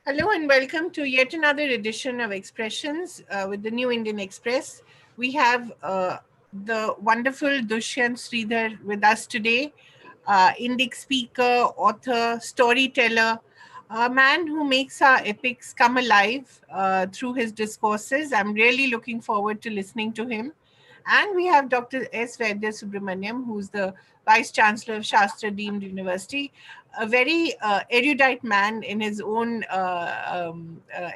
Hello and welcome to yet another edition of Expressions with the New Indian Express. We have the wonderful Dushyanth Sridhar with us today, Indic speaker, author, storyteller, a man who makes our epics come alive through his discourses. I'm really looking forward to listening to him. And we have Dr. S. Vaidhyasubramaniam, who's the Vice Chancellor of SASTRA deemed university, a very erudite man in his own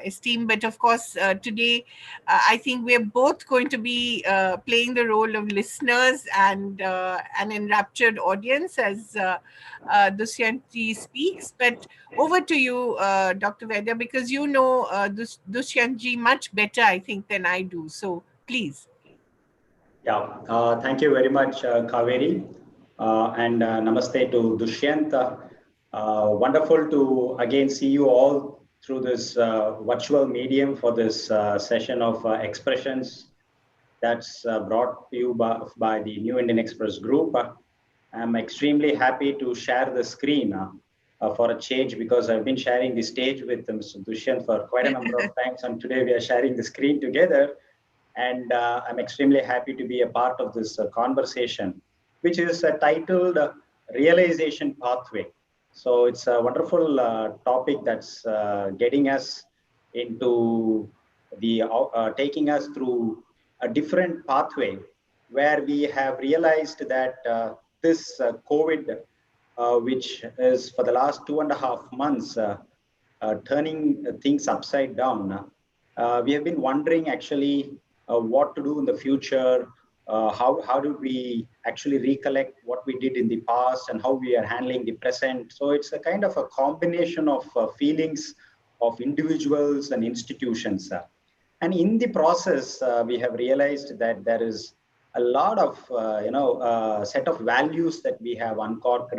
esteem. But of course, today, I think we're both going to be playing the role of listeners and an enraptured audience as Dushyanth speaks. But over to you, Dr. Vaidya, because you know Dushyanth much better, I think, than I do. So please. Yeah, thank you very much, Kaveree, and namaste to Dushyanth. Wonderful to again see you all through this virtual medium for this session of expressions that's brought to you by the New Indian Express Group. I'm extremely happy to share the screen for a change because I've been sharing the stage with Mr. Dushyanth for quite a number of times, and today we are sharing the screen together. And I'm extremely happy to be a part of this conversation, which is titled Realization Pathway. So it's a wonderful topic that's getting us into the, taking us through a different pathway where we have realized that this COVID, which is for the last 2.5 months, turning things upside down, we have been wondering actually what to do in the future, how do we actually recollect what we did in the past and how we are handling the present. So it's a kind of a combination of feelings of individuals and institutions. And in the process, we have realized that there is a lot of, set of values that we have uncorked,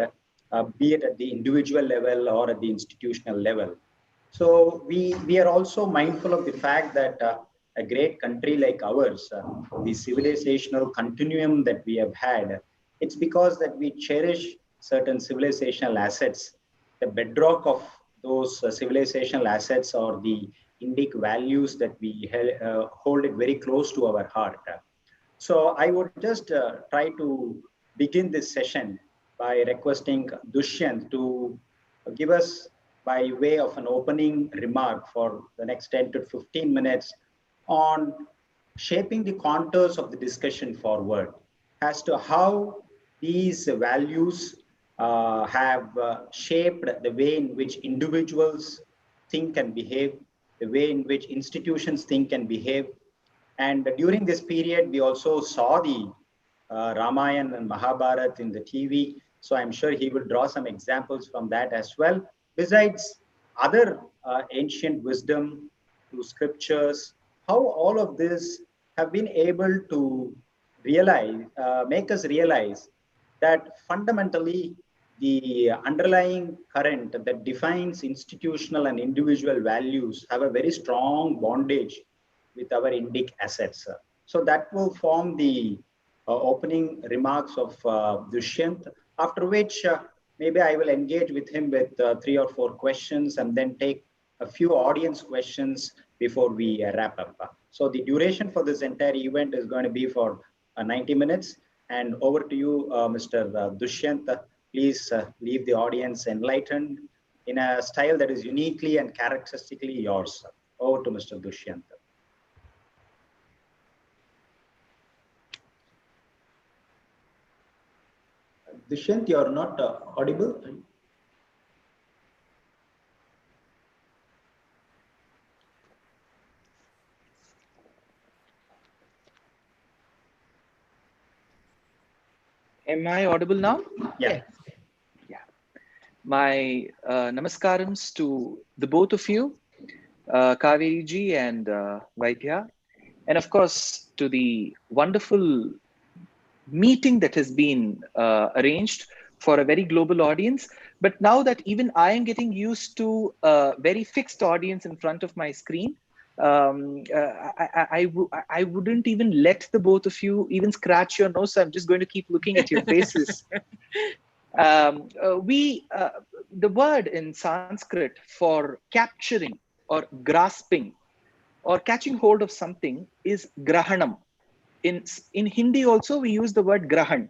be it at the individual level or at the institutional level. So we are also mindful of the fact that a great country like ours, the civilizational continuum that we have had, it's because that we cherish certain civilizational assets. The bedrock of those civilizational assets or the Indic values that we hold it very close to our heart. So I would just try to begin this session by requesting Dushyanth to give us by way of an opening remark for the next 10 to 15 minutes on shaping the contours of the discussion forward as to how these values have shaped the way in which individuals think and behave, the way in which institutions think and behave. And during this period, we also saw the Ramayana and Mahabharata in the TV. So I'm sure he will draw some examples from that as well. Besides other ancient wisdom through scriptures, how all of this have been able to realize, make us realize that fundamentally the underlying current that defines institutional and individual values have a very strong bondage with our Indic assets. So that will form the opening remarks of Dushyanth, after which maybe I will engage with him with 3 or 4 questions and then take a few audience questions before we wrap up. So the duration for this entire event is going to be for 90 minutes. And over to you, Mr. Dushyanth. Please leave the audience enlightened in a style that is uniquely and characteristically yours. Over to Mr. Dushyanth. Dushyanth, you are not audible. Am I audible now? Yeah. Yeah. My namaskarams to the both of you, Kaveree ji and Vaidya, and of course to the wonderful meeting that has been arranged for a very global audience. But now that even I am getting used to a very fixed audience in front of my screen, I wouldn't even let the both of you even scratch your nose. So I'm just going to keep looking at your faces. The word in Sanskrit for capturing or grasping or catching hold of something is grahanam. In Hindi also, we use the word grahan.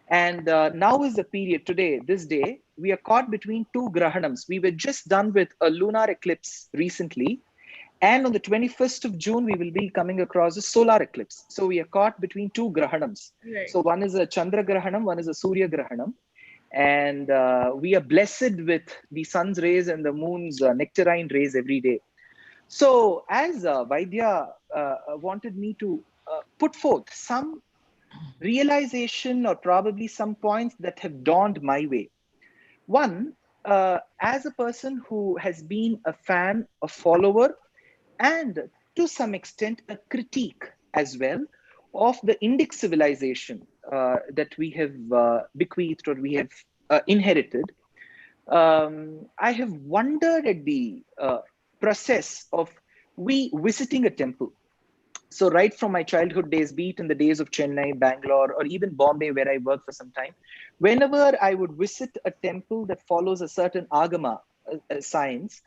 And now is the period today, this day, we are caught between two grahanams. We were just done with a lunar eclipse recently. And on the 21st of June, we will be coming across a solar eclipse. So we are caught between two grahanams. Right. So one is a Chandra Grahanam, one is a Surya Grahanam. And we are blessed with the sun's rays and the moon's nectarine rays every day. So as Vaidya wanted me to put forth some realization or probably some points that have dawned my way. One, as a person who has been a fan, a follower, and to some extent a critique as well of the Indic civilization that we have bequeathed or we have inherited, I have wondered at the process of we visiting a temple. So right from my childhood days, be it in the days of Chennai, Bangalore, or even Bombay, where I worked for some time, whenever I would visit a temple that follows a certain agama science,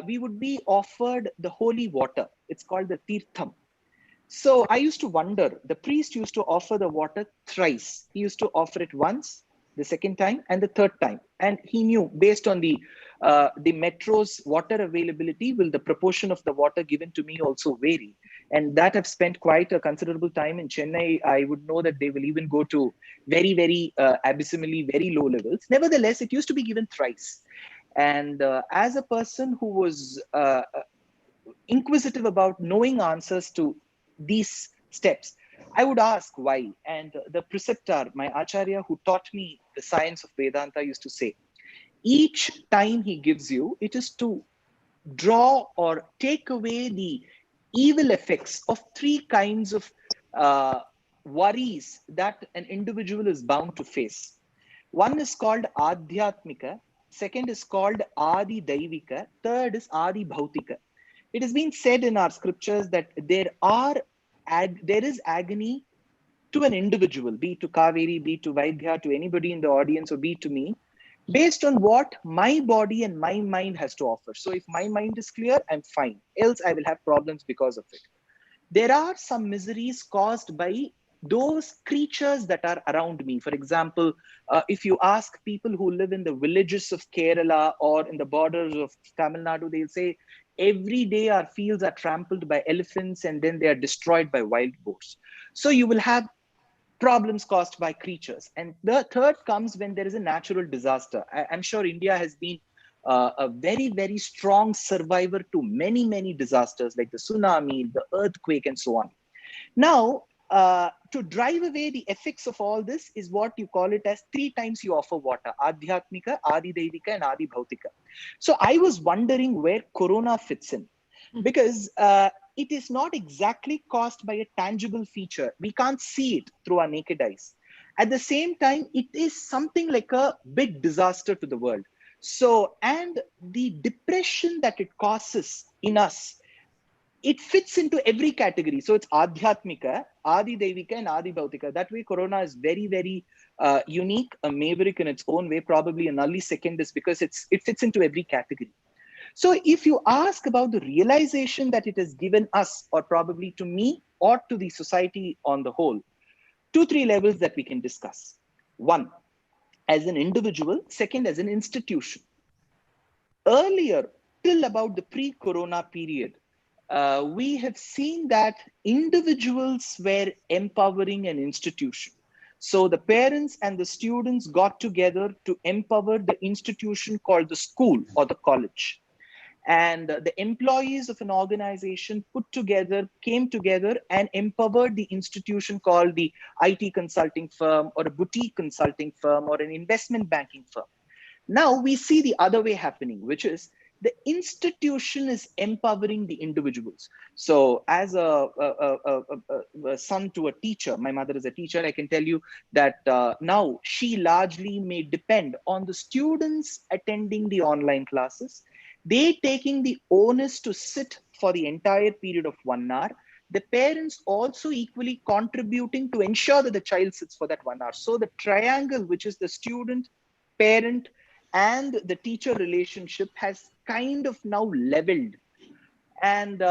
we would be offered the holy water. It's called the tirtham. So I used to wonder, the priest used to offer the water thrice. He used to offer it once, the second time, and the third time. And he knew based on the metro's water availability, will the proportion of the water given to me also vary? And that I've spent quite a considerable time in Chennai. I would know that they will even go to very, very abysmally, very low levels. Nevertheless, it used to be given thrice. And as a person who was inquisitive about knowing answers to these steps, I would ask why. And the preceptor, my acharya who taught me the science of Vedanta, used to say, each time he gives you, it is to draw or take away the evil effects of three kinds of worries that an individual is bound to face. One is called Adhyatmika, second is called Adi Daivika, third is Adi Bhautika. It has been said in our scriptures that there is agony to an individual, be it to Kaveree, be it to Vaidya, to anybody in the audience, or be it to me, based on what my body and my mind has to offer. So if my mind is clear, I'm fine. Else I will have problems because of it. There are some miseries caused by those creatures that are around me. For example, if you ask people who live in the villages of Kerala or in the borders of Tamil Nadu, they'll say every day our fields are trampled by elephants and then they are destroyed by wild boars. So you will have problems caused by creatures. And the third comes when there is a natural disaster. I'm sure India has been a very, very strong survivor to many, many disasters like the tsunami, the earthquake, and so on. Now, to drive away the effects of all this is what you call it as three times you offer water: Adhyatmika, Adi Daivika, and Adi Bhautika. So I was wondering where Corona fits in, because it is not exactly caused by a tangible feature. We can't see it through our naked eyes. At the same time, it is something like a big disaster to the world. So, and the depression that it causes in us, it fits into every category. So it's Adhyatmika, Adi Devika, and Adi Bhautika. That way, Corona is very, very unique, a maverick in its own way. Probably an early second is because it fits into every category. So if you ask about the realization that it has given us, or probably to me, or to the society on the whole, 2-3 levels that we can discuss. One, as an individual. Second, as an institution. Earlier, till about the pre-corona period, we have seen that individuals were empowering an institution. So the parents and the students got together to empower the institution called the school or the college. And the employees of an organization came together and empowered the institution called the IT consulting firm or a boutique consulting firm or an investment banking firm. Now we see the other way happening, which is the institution is empowering the individuals. So as a son to a teacher, my mother is a teacher, I can tell you that now she largely may depend on the students attending the online classes, they taking the onus to sit for the entire period of 1 hour, the parents also equally contributing to ensure that the child sits for that 1 hour. So the triangle, which is the student, parent, and the teacher relationship has kind of now leveled. And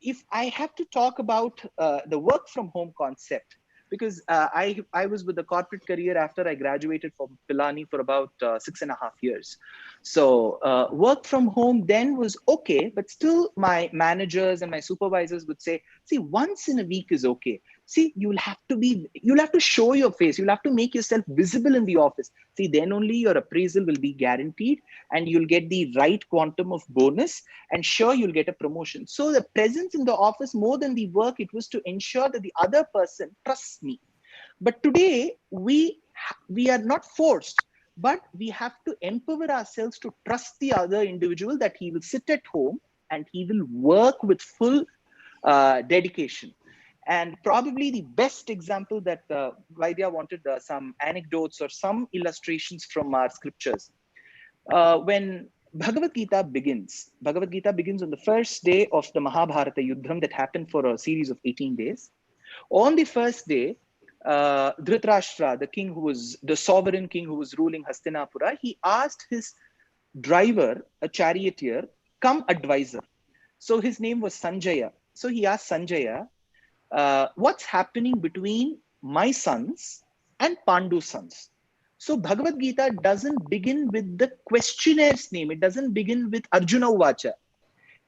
if I have to talk about the work from home concept, because I was with the corporate career after I graduated from Pilani for about 6.5 years. So work from home then was okay, but still my managers and my supervisors would say, see, once in a week is okay. See, you'll have to show your face. You'll have to make yourself visible in the office. See, then only your appraisal will be guaranteed and you'll get the right quantum of bonus, and sure, you'll get a promotion. So the presence in the office, more than the work, it was to ensure that the other person trusts me. But today we are not forced, but we have to empower ourselves to trust the other individual, that he will sit at home and he will work with full dedication. And probably the best example that Vaidya wanted some anecdotes or some illustrations from our scriptures. When Bhagavad Gita begins on the first day of the Mahabharata Yuddham that happened for a series of 18 days. On the first day, Dhritarashtra, the king who was the sovereign king who was ruling Hastinapura, he asked his driver, a charioteer, come advisor. So his name was Sanjaya. So he asked Sanjaya, what's happening between my sons and Pandu's sons? So Bhagavad Gita doesn't begin with the questioner's name. It doesn't begin with Arjuna Vacha.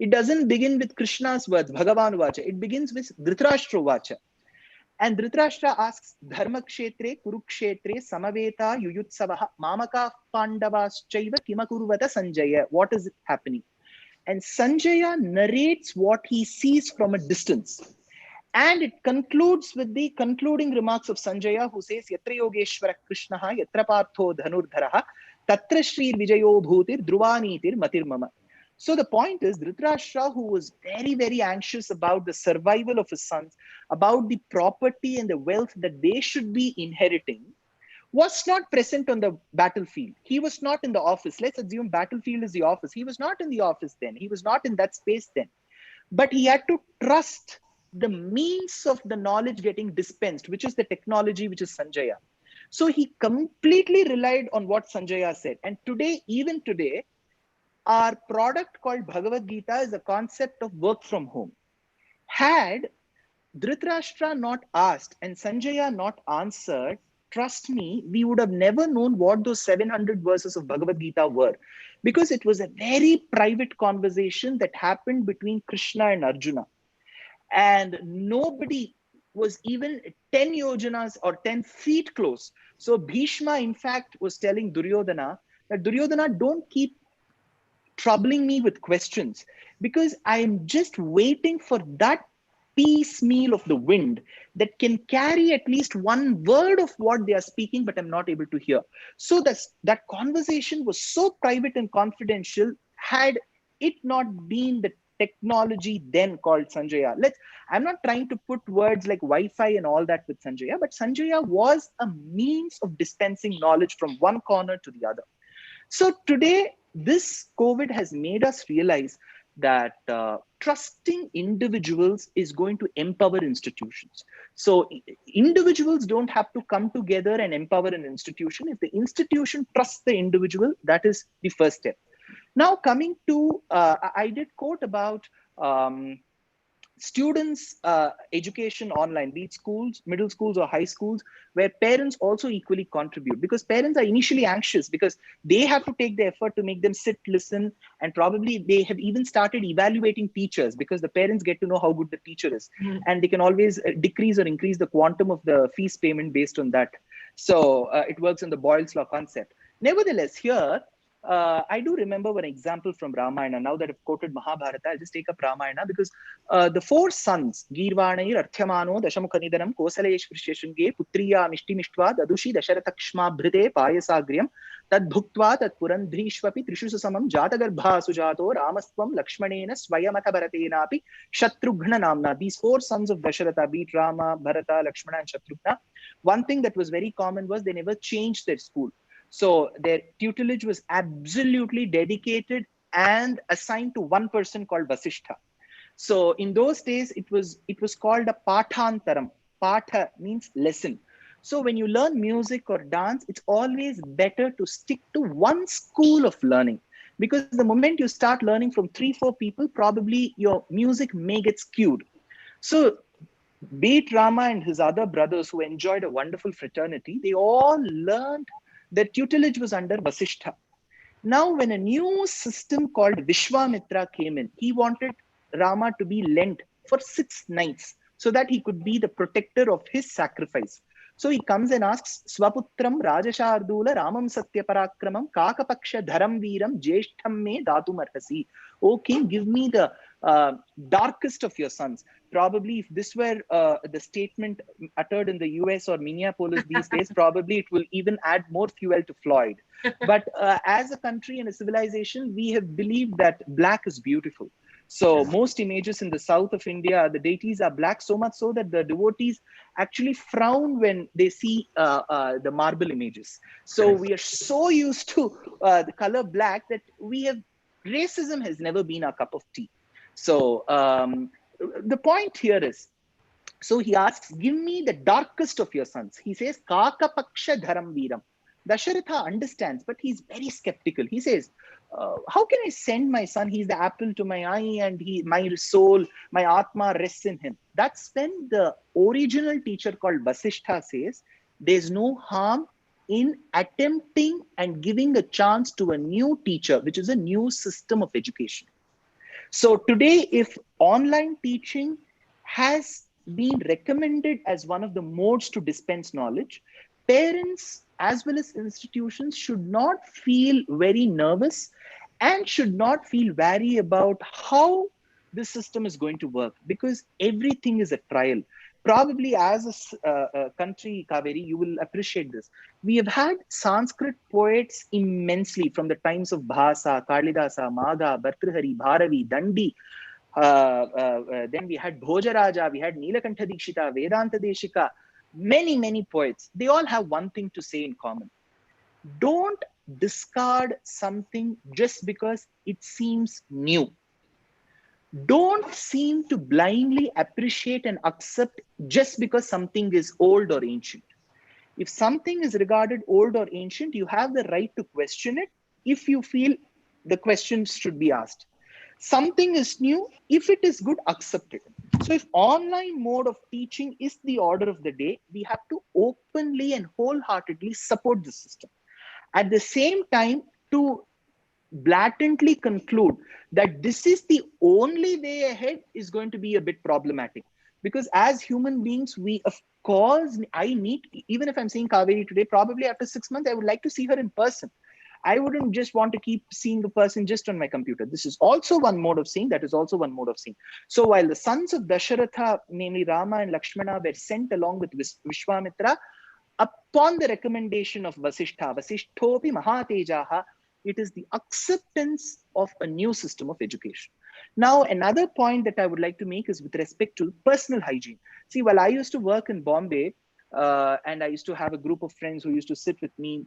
It doesn't begin with Krishna's words, Bhagavan Vacha. It begins with Dhritarashtra Vacha. And Dhritarashtra asks, Dharma Kshetre, Kurukshetre, Samaveta, Yuyutsavaha, Mamaka Pandavaschaiva, Kimakurvata Sanjaya. What is happening? And Sanjaya narrates what he sees from a distance. And it concludes with the concluding remarks of Sanjaya, who says, Yatra Yogeshwara Krishnaha, Yatra Partho Dhanurdharaha, Tatra Shri Vijayo Bhutir, Dhruvanitir Matir Mama. So the point is, Dhritarashtra, who was very, very anxious about the survival of his sons, about the property and the wealth that they should be inheriting, was not present on the battlefield. He was not in the office. Let's assume battlefield is the office. He was not in the office then. He was not in that space then. But he had to trust the means of the knowledge getting dispensed, which is the technology, which is Sanjaya. So he completely relied on what Sanjaya said. And today, even today, our product called Bhagavad Gita is a concept of work from home. Had Dhritarashtra not asked and Sanjaya not answered, trust me, we would have never known what those 700 verses of Bhagavad Gita were, because it was a very private conversation that happened between Krishna and Arjuna. And nobody was even 10 yojanas or 10 feet close. So Bhishma, in fact, was telling Duryodhana that Duryodhana, don't keep troubling me with questions, because I'm just waiting for that piecemeal of the wind that can carry at least one word of what they are speaking, but I'm not able to hear. So that conversation was so private and confidential. Had it not been the technology then called Sanjaya, I'm not trying to put words like Wi-Fi and all that with Sanjaya, but Sanjaya was a means of dispensing knowledge from one corner to the other. So today, this COVID has made us realize that trusting individuals is going to empower institutions. So individuals don't have to come together and empower an institution. If the institution trusts the individual, that is the first step. Now coming to, I did quote about students' education online, be it schools, middle schools or high schools, where parents also equally contribute, because parents are initially anxious because they have to take the effort to make them sit, listen, and probably they have even started evaluating teachers, because the parents get to know how good the teacher is. And they can always decrease or increase the quantum of the fees payment based on that. So it works on the Boyle's law concept. Nevertheless, here, I do remember one example from Ramayana. Now that I've quoted Mahabharata, I'll just take up Ramayana, because the four sons, Girvanair, Arthyamano, Dashamukanidaram, Kosalesh Vrisheshange, Putriya Mishtimishtva, Dadushi, Dasharatakshma Bhrite, Payasagriam, Tad Bhuktva, Tad Purandhrishvapi, Trishu Samam, Jatagarbha Sujato, Ramastvam, Lakshmanena, Swayamata Bharatenapi, Shatrughna Namna. These four sons of Dasharatha, be it Rama, Bharata, Lakshmana, and Shatrughna, one thing that was very common was they never changed their school. So their tutelage was absolutely dedicated and assigned to one person called Vasishtha. So in those days, it was called a pathantaram. Patha means lesson. So when you learn music or dance, it's always better to stick to one school of learning, because the moment you start learning from 3-4 people, probably your music may get skewed. So be it Rama and his other brothers who enjoyed a wonderful fraternity, they all learned their tutelage was under Vasishtha. Now, when a new system called Vishwamitra came in, he wanted Rama to be lent for 6 nights so that he could be the protector of his sacrifice. So he comes and asks, Swaputram Rajashardula Ramam Satyaparakramam Kakapaksha Dharam Veeram Jeshtham Me Datumarhasi. O king, give me the darkest of your sons. Probably if this were the statement uttered in the US or Minneapolis these days, probably it will even add more fuel to Floyd. But as a country and a civilization, we have believed that black is beautiful. So most images in the south of India, the deities are black, so much so that the devotees actually frown when they see the marble images. So we are so used to the color black that racism has never been our cup of tea. So the point here is, so he asks, give me the darkest of your sons. He says, Kakapaksha Dharam Veeram. Dasharatha understands, but he's very skeptical. He says, how can I send my son? He's the apple to my eye, and my soul, my Atma rests in him. That's when the original teacher called Vasishtha says, there's no harm in attempting and giving a chance to a new teacher, which is a new system of education. So today, if online teaching has been recommended as one of the modes to dispense knowledge, parents as well as institutions should not feel very nervous and should not feel wary about how this system is going to work, because everything is a trial. Probably as a country, Kaveree, you will appreciate this. We have had Sanskrit poets immensely from the times of Bhasa, Kalidasa, Magha, Bhartrihari, Bharavi, Dandi. Then we had Bhojaraja, we had Nilakantha Dikshita, Vedanta Deshika, many poets. They all have one thing to say in common. Don't discard something just because it seems new. Don't seem to blindly appreciate and accept just because something is old or ancient. If something is regarded old or ancient, you have the right to question it if you feel the questions should be asked. Something is new, if it is good, accept it. So if online mode of teaching is the order of the day, we have to openly and wholeheartedly support the system. At the same time, to blatantly conclude that this is the only way ahead is going to be a bit problematic, because as human beings, we of course, even if I'm seeing Kaveree today, probably after 6 months I would like to see her in person. I wouldn't just want to keep seeing the person just on my computer. This is also one mode of seeing. That is also one mode of seeing. So while the sons of Dasharatha, namely Rama and Lakshmana, were sent along with Vishwamitra upon the recommendation of Vasishtha, Vasishthopi Mahatejaha, it is the acceptance of a new system of education. Now, another point that I would like to make is with respect to personal hygiene. See, while I used to work in Bombay, and I used to have a group of friends who used to sit with me,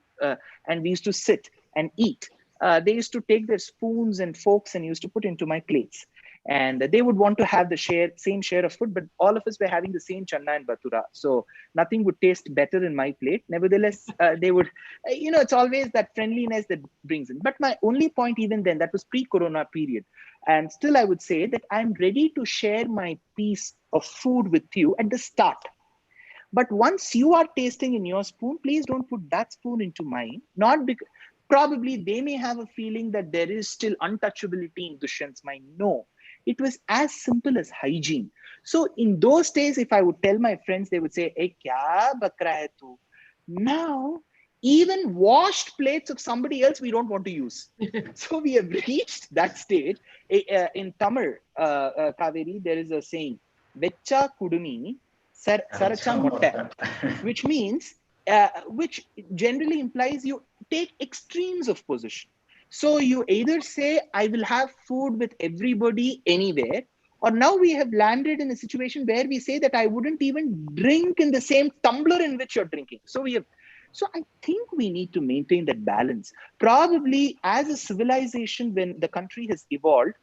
and we used to sit and eat. They used to take their spoons and forks and used to put into my plates. And they would want to have the same share of food, but all of us were having the same channa and batura. So nothing would taste better in my plate. Nevertheless, they would, it's always that friendliness that brings in. But my only point even then, that was pre-corona period. And still I would say that I'm ready to share my piece of food with you at the start. But once you are tasting in your spoon, please don't put that spoon into mine. Not because probably they may have a feeling that there is still untouchability in Dushyant's mind. No, it was as simple as hygiene. So in those days, if I would tell my friends, they would say, "Hey, kya bakra hai tu?" Now, even washed plates of somebody else, we don't want to use. So we have reached that stage. In Tamil, Kaveree, there is a saying, "Vecha kudumi, Saracha Motta," which means, which generally implies you take extremes of position. So you either say, I will have food with everybody anywhere, or now we have landed in a situation where we say that I wouldn't even drink in the same tumbler in which you're drinking. So I think we need to maintain that balance. Probably as a civilization, when the country has evolved,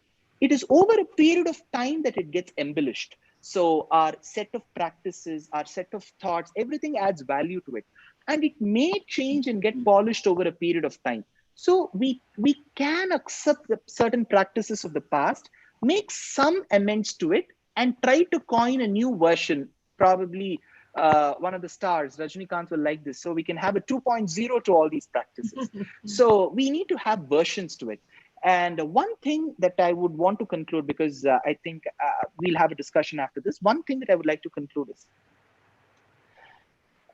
it is over a period of time that it gets embellished. So our set of practices, our set of thoughts, everything adds value to it. And it may change and get polished over a period of time. So we can accept the certain practices of the past, make some amends to it, and try to coin a new version. Probably one of the stars, Rajnikant, will like this. So we can have a 2.0 to all these practices. So we need to have versions to it. And one thing that I would want to conclude, because I think we'll have a discussion after this, one thing that I would like to conclude is,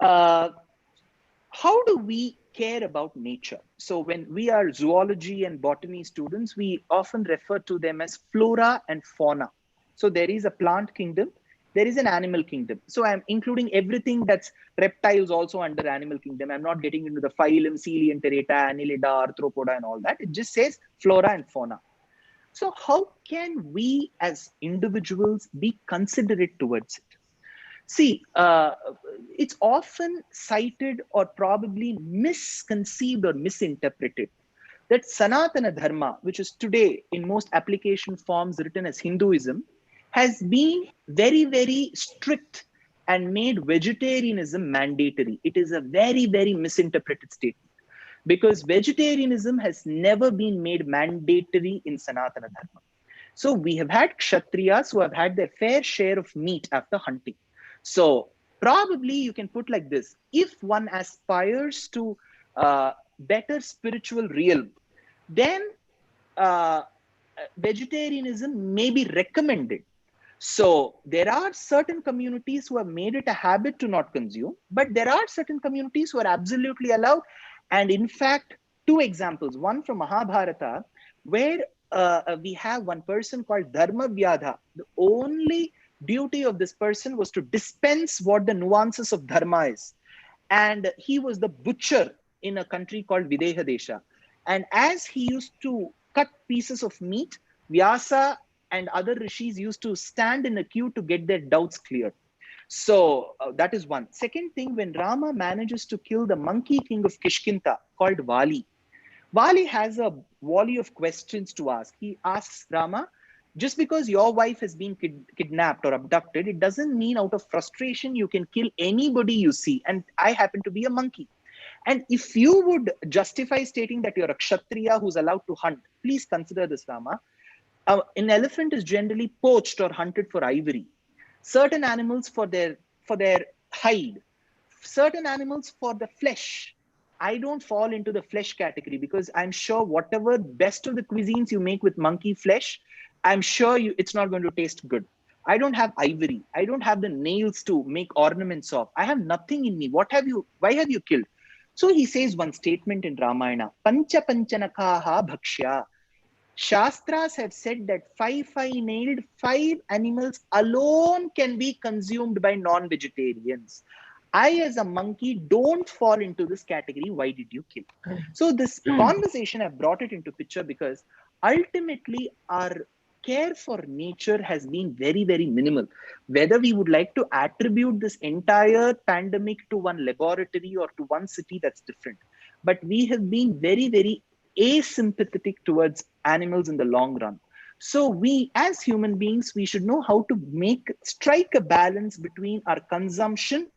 how do we care about nature? So when we are zoology and botany students, we often refer to them as flora and fauna. So there is a plant kingdom, there is an animal kingdom. So I'm including everything that's reptiles also under animal kingdom. I'm not getting into the phylum, Coelenterata, Annelida, Arthropoda and all that. It just says flora and fauna. So how can we as individuals be considerate towards it? See, it's often cited or probably misconceived or misinterpreted that Sanatana Dharma, which is today in most application forms written as Hinduism, has been very, very strict and made vegetarianism mandatory. It is a very, very misinterpreted statement, because vegetarianism has never been made mandatory in Sanatana Dharma. So we have had Kshatriyas who have had their fair share of meat after hunting. So probably you can put like this: if one aspires to better spiritual realm, then vegetarianism may be recommended. So there are certain communities who have made it a habit to not consume, but there are certain communities who are absolutely allowed. And in fact, two examples, one from Mahabharata, where we have one person called Dharma Vyadha. The only duty of this person was to dispense what the nuances of dharma is. And he was the butcher in a country called Videha Desha. And as he used to cut pieces of meat, Vyasa and other rishis used to stand in a queue to get their doubts cleared. So that is one. Second thing, when Rama manages to kill the monkey king of Kishkinta called Vali, Vali has a volley of questions to ask. He asks Rama, just because your wife has been kidnapped or abducted, it doesn't mean out of frustration you can kill anybody you see. And I happen to be a monkey. And if you would justify stating that you're a Kshatriya who's allowed to hunt, please consider this, Rama. An elephant is generally poached or hunted for ivory. Certain animals for their hide. Certain animals for the flesh. I don't fall into the flesh category, because I'm sure whatever best of the cuisines you make with monkey flesh, I'm sure it's not going to taste good. I don't have ivory. I don't have the nails to make ornaments of. I have nothing in me. Why have you killed? So he says one statement in Ramayana, Pancha Panchanakaha Bhakshya. Shastras have said that five-nailed, 5 animals alone can be consumed by non-vegetarians. I, as a monkey, don't fall into this category. Why did you kill? So this conversation, I've brought it into picture because ultimately our care for nature has been very, very minimal. Whether we would like to attribute this entire pandemic to one laboratory or to one city, that's different. But we have been very, very asympathetic towards animals in the long run. So we, as human beings, we should know how to strike a balance between our consumption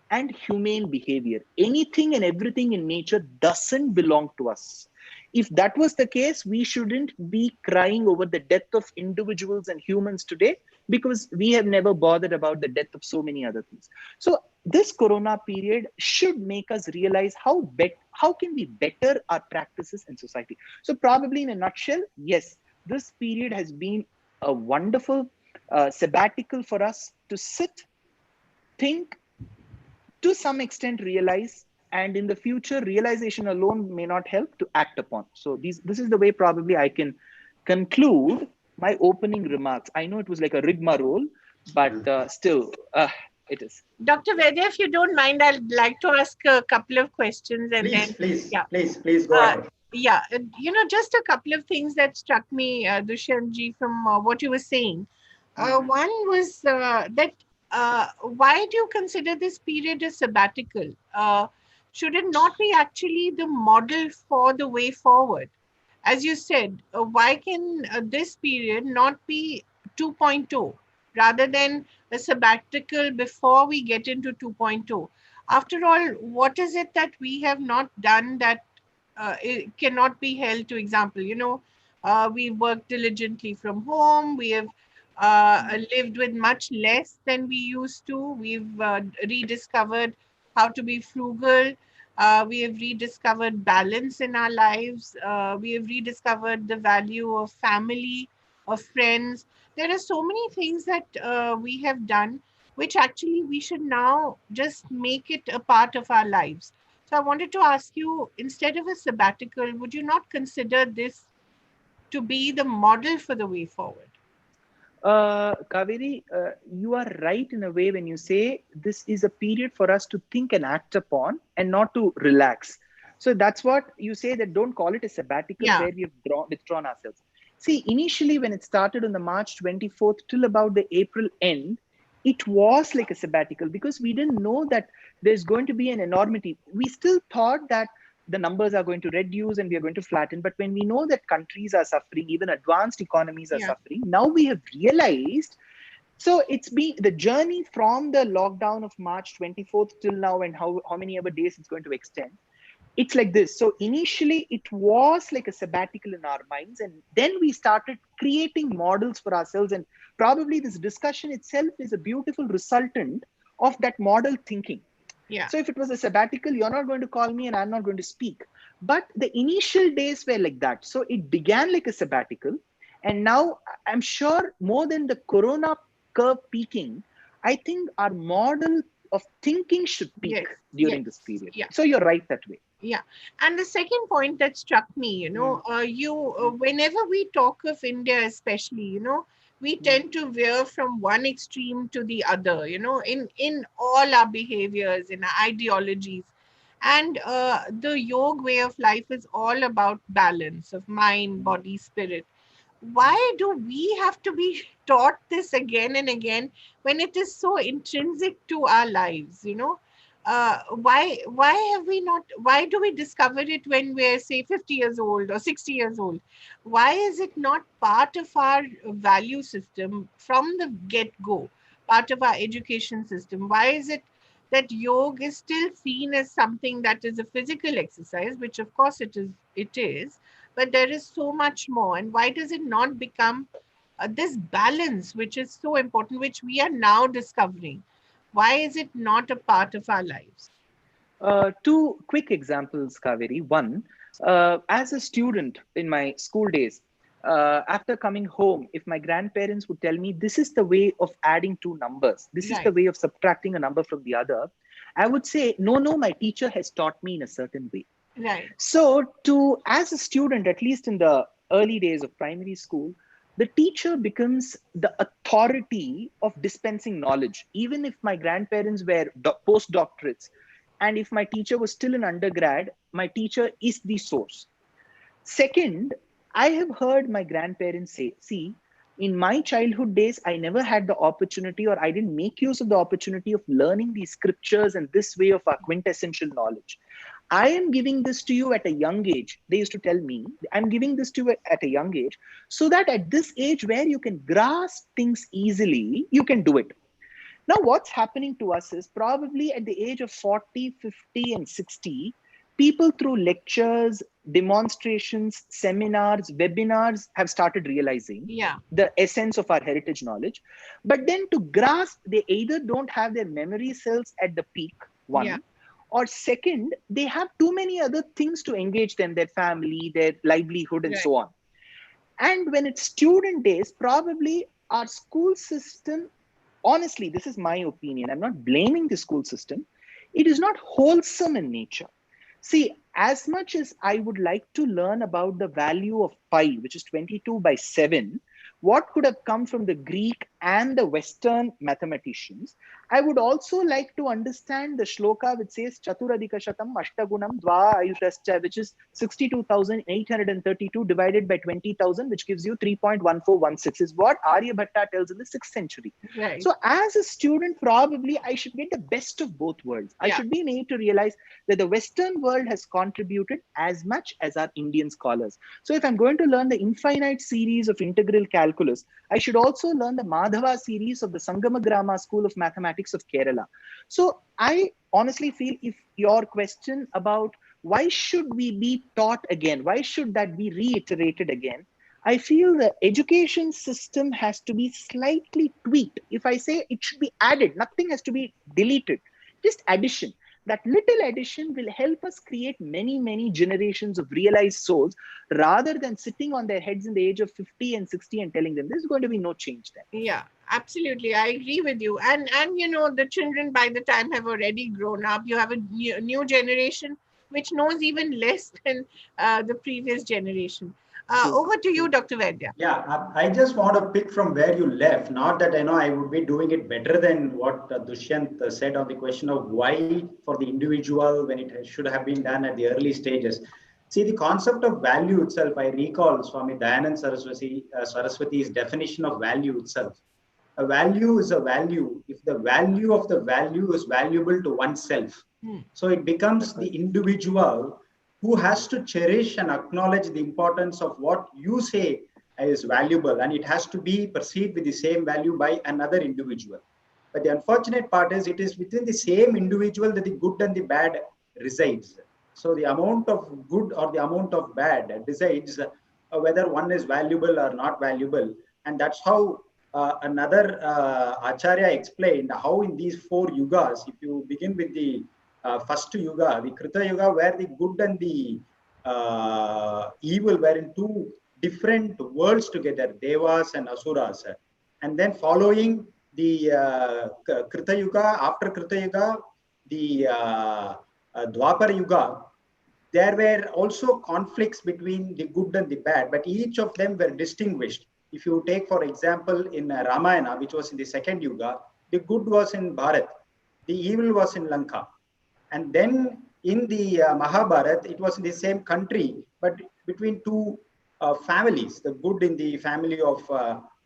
and humane behavior. Anything and everything in nature doesn't belong to us. If that was the case, we shouldn't be crying over the death of individuals and humans today, because we have never bothered about the death of so many other things. So this corona period should make us realize how can we better our practices in society. So probably in a nutshell, yes, this period has been a wonderful sabbatical for us to sit, think, to some extent realize, and in the future, realization alone may not help, to act upon. So this is the way probably I can conclude my opening remarks. I know it was like a rigmarole, but still, it is. Dr. Vaidya, if you don't mind, I'd like to ask a couple of questions, and Please go ahead. Just a couple of things that struck me, Dushyant ji, from what you were saying. One was that why do you consider this period a sabbatical? Should it not be actually the model for the way forward? As you said, why can this period not be 2.0? rather than a sabbatical before we get into 2.0. After all, what is it that we have not done that it cannot be held to example? We worked diligently from home. We have lived with much less than we used to. We've rediscovered how to be frugal. We have rediscovered balance in our lives. We have rediscovered the value of family, of friends. There are so many things that we have done, which actually we should now just make it a part of our lives. So I wanted to ask you, instead of a sabbatical, would you not consider this to be the model for the way forward? Kaveree, you are right in a way when you say this is a period for us to think and act upon and not to relax. So that's what you say, that don't call it a sabbatical Yeah, where we've withdrawn ourselves. See, initially when it started on the March 24th till about the April end, it was like a sabbatical because we didn't know that there's going to be an enormity. We still thought that the numbers are going to reduce and we are going to flatten. But when we know that countries are suffering, even advanced economies are yeah, suffering, now we have realized. So it's been the journey from the lockdown of March 24th till now, and how many other days it's going to extend. It's like this. So initially, it was like a sabbatical in our minds, and then we started creating models for ourselves. And probably this discussion itself is a beautiful resultant of that model thinking. yeah. So if it was a sabbatical, you're not going to call me and I'm not going to speak. But the initial days were like that. So it began like a sabbatical. And now I'm sure more than the corona curve peaking, I think our model of thinking should peak Yes, during this yes, period. yeah. So you're right that way. Yeah, and the second point that struck me, whenever we talk of India, especially, we tend to veer from one extreme to the other, in all our behaviors, in our ideologies, and the yoga way of life is all about balance of mind, body, spirit. Why do we have to be taught this again and again when it is so intrinsic to our lives? Why have we not, why do we discover it when we're, say, 50 years old or 60 years old? Why is it not part of our value system from the get-go, part of our education system? Why is it that yoga is still seen as something that is a physical exercise, which of course it is, but there is so much more? And why does it not become this balance, which is so important, which we are now discovering? Why is it not a part of our lives? Two quick examples, Kaveri. One, as a student in my school days, after coming home, if my grandparents would tell me this is the way of adding two numbers, this is the Right, way of subtracting a number from the other, I would say, no, no, my teacher has taught me in a certain way. right, So, as a student, at least in the early days of primary school, the teacher becomes the authority of dispensing knowledge. Even if my grandparents were postdoctorates, and if my teacher was still an undergrad, my teacher is the source. Second, I have heard my grandparents say, see, in my childhood days, I never had the opportunity, or I didn't make use of the opportunity of learning these scriptures and this way of our quintessential knowledge. I am giving this to you at a young age. They used to tell me, I'm giving this to you at a young age so that at this age where you can grasp things easily, you can do it. Now, what's happening to us is probably at the age of 40, 50, and 60, people through lectures, demonstrations, seminars, webinars have started realizing yeah, the essence of our heritage knowledge. But then to grasp, they either don't have their memory cells at the peak, yeah, one, or second, they have too many other things to engage them, their family, their livelihood, and right, so on. And when it's student days, probably our school system, honestly, this is my opinion, I'm not blaming the school system, it is not wholesome in nature. See, as much as I would like to learn about the value of pi, which is 22 by 7, what could have come from the Greek and the Western mathematicians, I would also like to understand the shloka which says Chaturadika Shatam Ashtagunam Dva Ayushascha, which is 62,832 divided by 20,000, which gives you 3.1416, is what Aryabhatta tells in the 6th century. right, So, as a student, probably I should get the best of both worlds. I yeah, should be made to realize that the Western world has contributed as much as our Indian scholars. So if I'm going to learn the infinite series of integral calculus, I should also learn the Madhava Madhava series of the Sangamagrama School of Mathematics of Kerala. So I honestly feel, if your question about why should we be taught again, why should that be reiterated again, I feel the education system has to be slightly tweaked. If I say it should be added, nothing has to be deleted, just addition. That little addition will help us create many, many generations of realized souls, rather than sitting on their heads in the age of 50 and 60 and telling them there's going to be no change there. Yeah, absolutely. I agree with you. And you know, the children by the time have already grown up. You have a new generation which knows even less than the previous generation. True. Over to you, Dr. Vaidya. Yeah, I just want to pick from where you left. Not that I know I would be doing it better than what Dushyanth said on the question of why for the individual when it should have been done at the early stages. See, the concept of value itself, I recall Swami Dayanand Saraswati's definition of value itself. A value is a value if the value of the value is valuable to oneself. So it becomes the individual who has to cherish and acknowledge the importance of what you say is valuable, and it has to be perceived with the same value by another individual. But the unfortunate part is it is within the same individual that the good and the bad resides. So the amount of good or the amount of bad decides whether one is valuable or not valuable. And that's how another Acharya explained how in these four yugas, if you begin with the first yuga, the Krita yuga, where the good and the evil were in two different worlds together, Devas and Asuras. And then following the Krita yuga, after Krita yuga, the Dwapara yuga, there were also conflicts between the good and the bad, but each of them were distinguished. If you take, for example, in Ramayana, which was in the second yuga, the good was in Bharat, the evil was in Lanka. And then in the Mahabharata, it was in the same country, but between two families, the good in the family of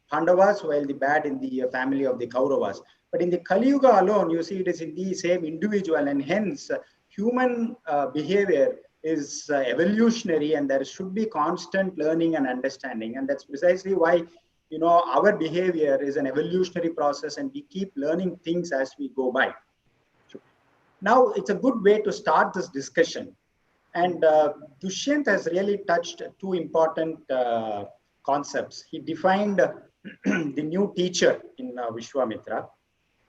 Pandavas, while the bad in the family of the Kauravas. But in the Kali Yuga alone, you see it is in the same individual, and hence human behavior is evolutionary, and there should be constant learning and understanding. And that's precisely why, you know, our behavior is an evolutionary process, and we keep learning things as we go by. Now, it's a good way to start this discussion. And Dushyanth has really touched two important concepts. He defined the new teacher in Vishwamitra,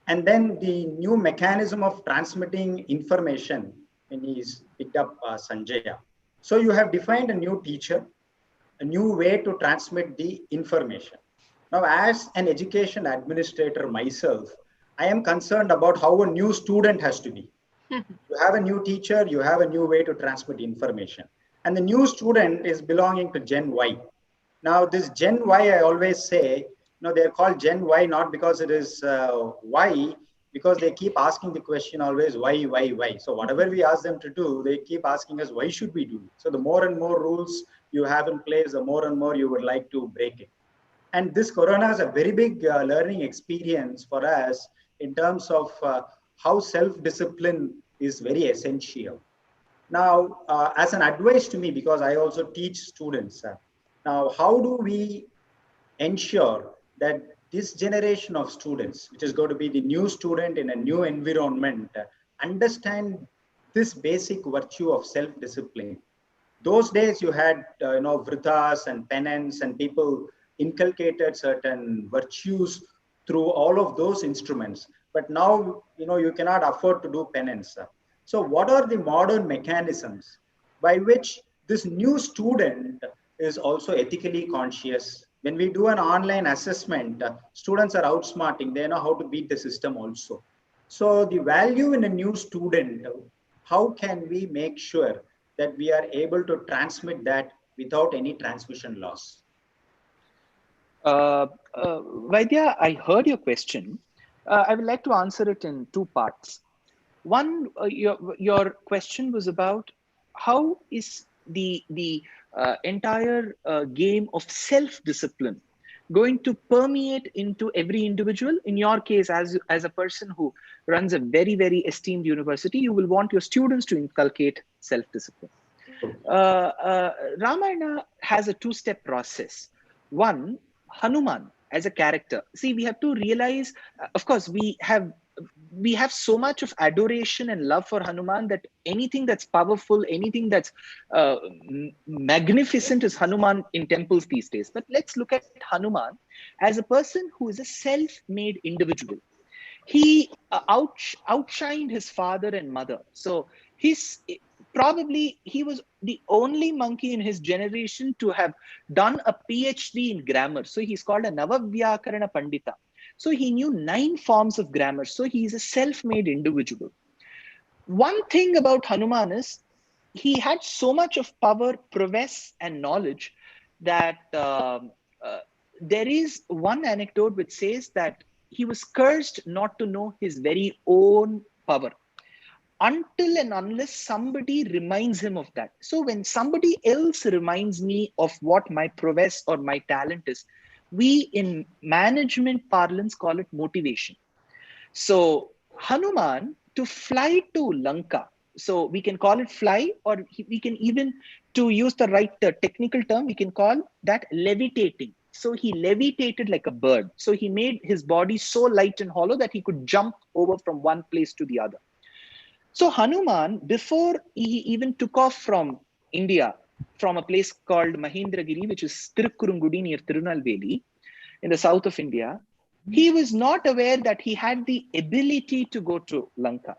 and then the new mechanism of transmitting information when he's picked up Sanjaya. So you have defined a new teacher, a new way to transmit the information. Now, as an education administrator myself, I am concerned about how a new student has to be. You have a new teacher, you have a new way to transmit information. And the new student is belonging to Gen Y. Now, this Gen Y, I always say, they're called Gen Y not because it is Y, because they keep asking the question always, why? So whatever we ask them to do, they keep asking us, why should we do it? So the more and more rules you have in place, the more and more you would like to break it. And this Corona is a very big learning experience for us in terms of how self-discipline is very essential. Now, as an advice to me, because I also teach students, now how do we ensure that this generation of students, which is going to be the new student in a new environment, understand this basic virtue of self-discipline? Those days you had, vritas and penance, and people inculcated certain virtues through all of those instruments. But now, you cannot afford to do penance. So what are the modern mechanisms by which this new student is also ethically conscious? When we do an online assessment, students are outsmarting. They know how to beat the system also. So the value in a new student, how can we make sure that we are able to transmit that without any transmission loss? Vaidya, I heard your question. I would like to answer it in two parts. One, your question was about how is the entire game of self-discipline going to permeate into every individual. In your case, as a person who runs a very, very esteemed university, you will want your students to inculcate self-discipline. Ramayana has a two-step process. One, Hanuman as a character. See, we have to realize, of course, we have so much of adoration and love for Hanuman that anything that's powerful, anything that's magnificent is Hanuman in temples these days. But let's look at Hanuman as a person who is a self-made individual. He outshined his father and mother. So he was the only monkey in his generation to have done a PhD in grammar. So he's called a Navavyakarana Pandita. So he knew 9 forms of grammar. So he is a self-made individual. One thing about Hanuman is he had so much of power, prowess, and knowledge that there is one anecdote which says that he was cursed not to know his very own power until and unless somebody reminds him of that. So when somebody else reminds me of what my prowess or my talent is, we in management parlance call it motivation. So Hanuman, to fly to Lanka, so we can call it fly, or we can even, to use the right technical term, we can call that levitating. So he levitated like a bird. So he made his body so light and hollow that he could jump over from one place to the other. So Hanuman, before he even took off from India, from a place called Mahendragiri, which is Tirukkurungudi near Tirunelveli in the south of India, he was not aware that he had the ability to go to Lanka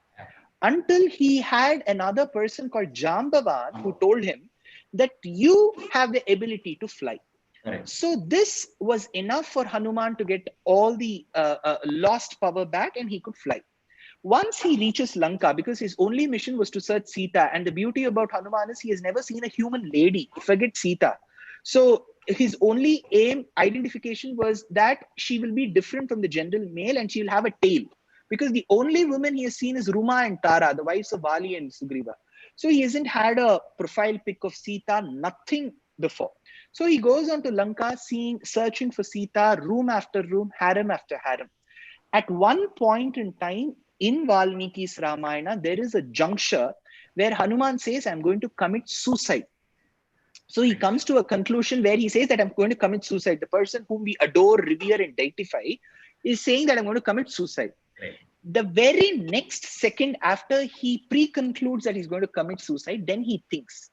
until he had another person called Jambavan who told him that you have the ability to fly. Right. So this was enough for Hanuman to get all the lost power back, and he could fly. Once he reaches Lanka, because his only mission was to search Sita, and the beauty about Hanuman is he has never seen a human lady, forget Sita. So his only identification was that she will be different from the general male and she will have a tail. Because the only women he has seen is Ruma and Tara, the wives of Vali and Sugriva. So he hasn't had a profile pic of Sita, nothing before. So he goes on to Lanka, searching for Sita, room after room, harem after harem. At one point in time, in Valmiki's Ramayana, there is a juncture where Hanuman says, I'm going to commit suicide. So he comes to a conclusion where he says that I'm going to commit suicide. The person whom we adore, revere, and deify is saying that I'm going to commit suicide. Right. The very next second after he pre-concludes that he's going to commit suicide, then he thinks,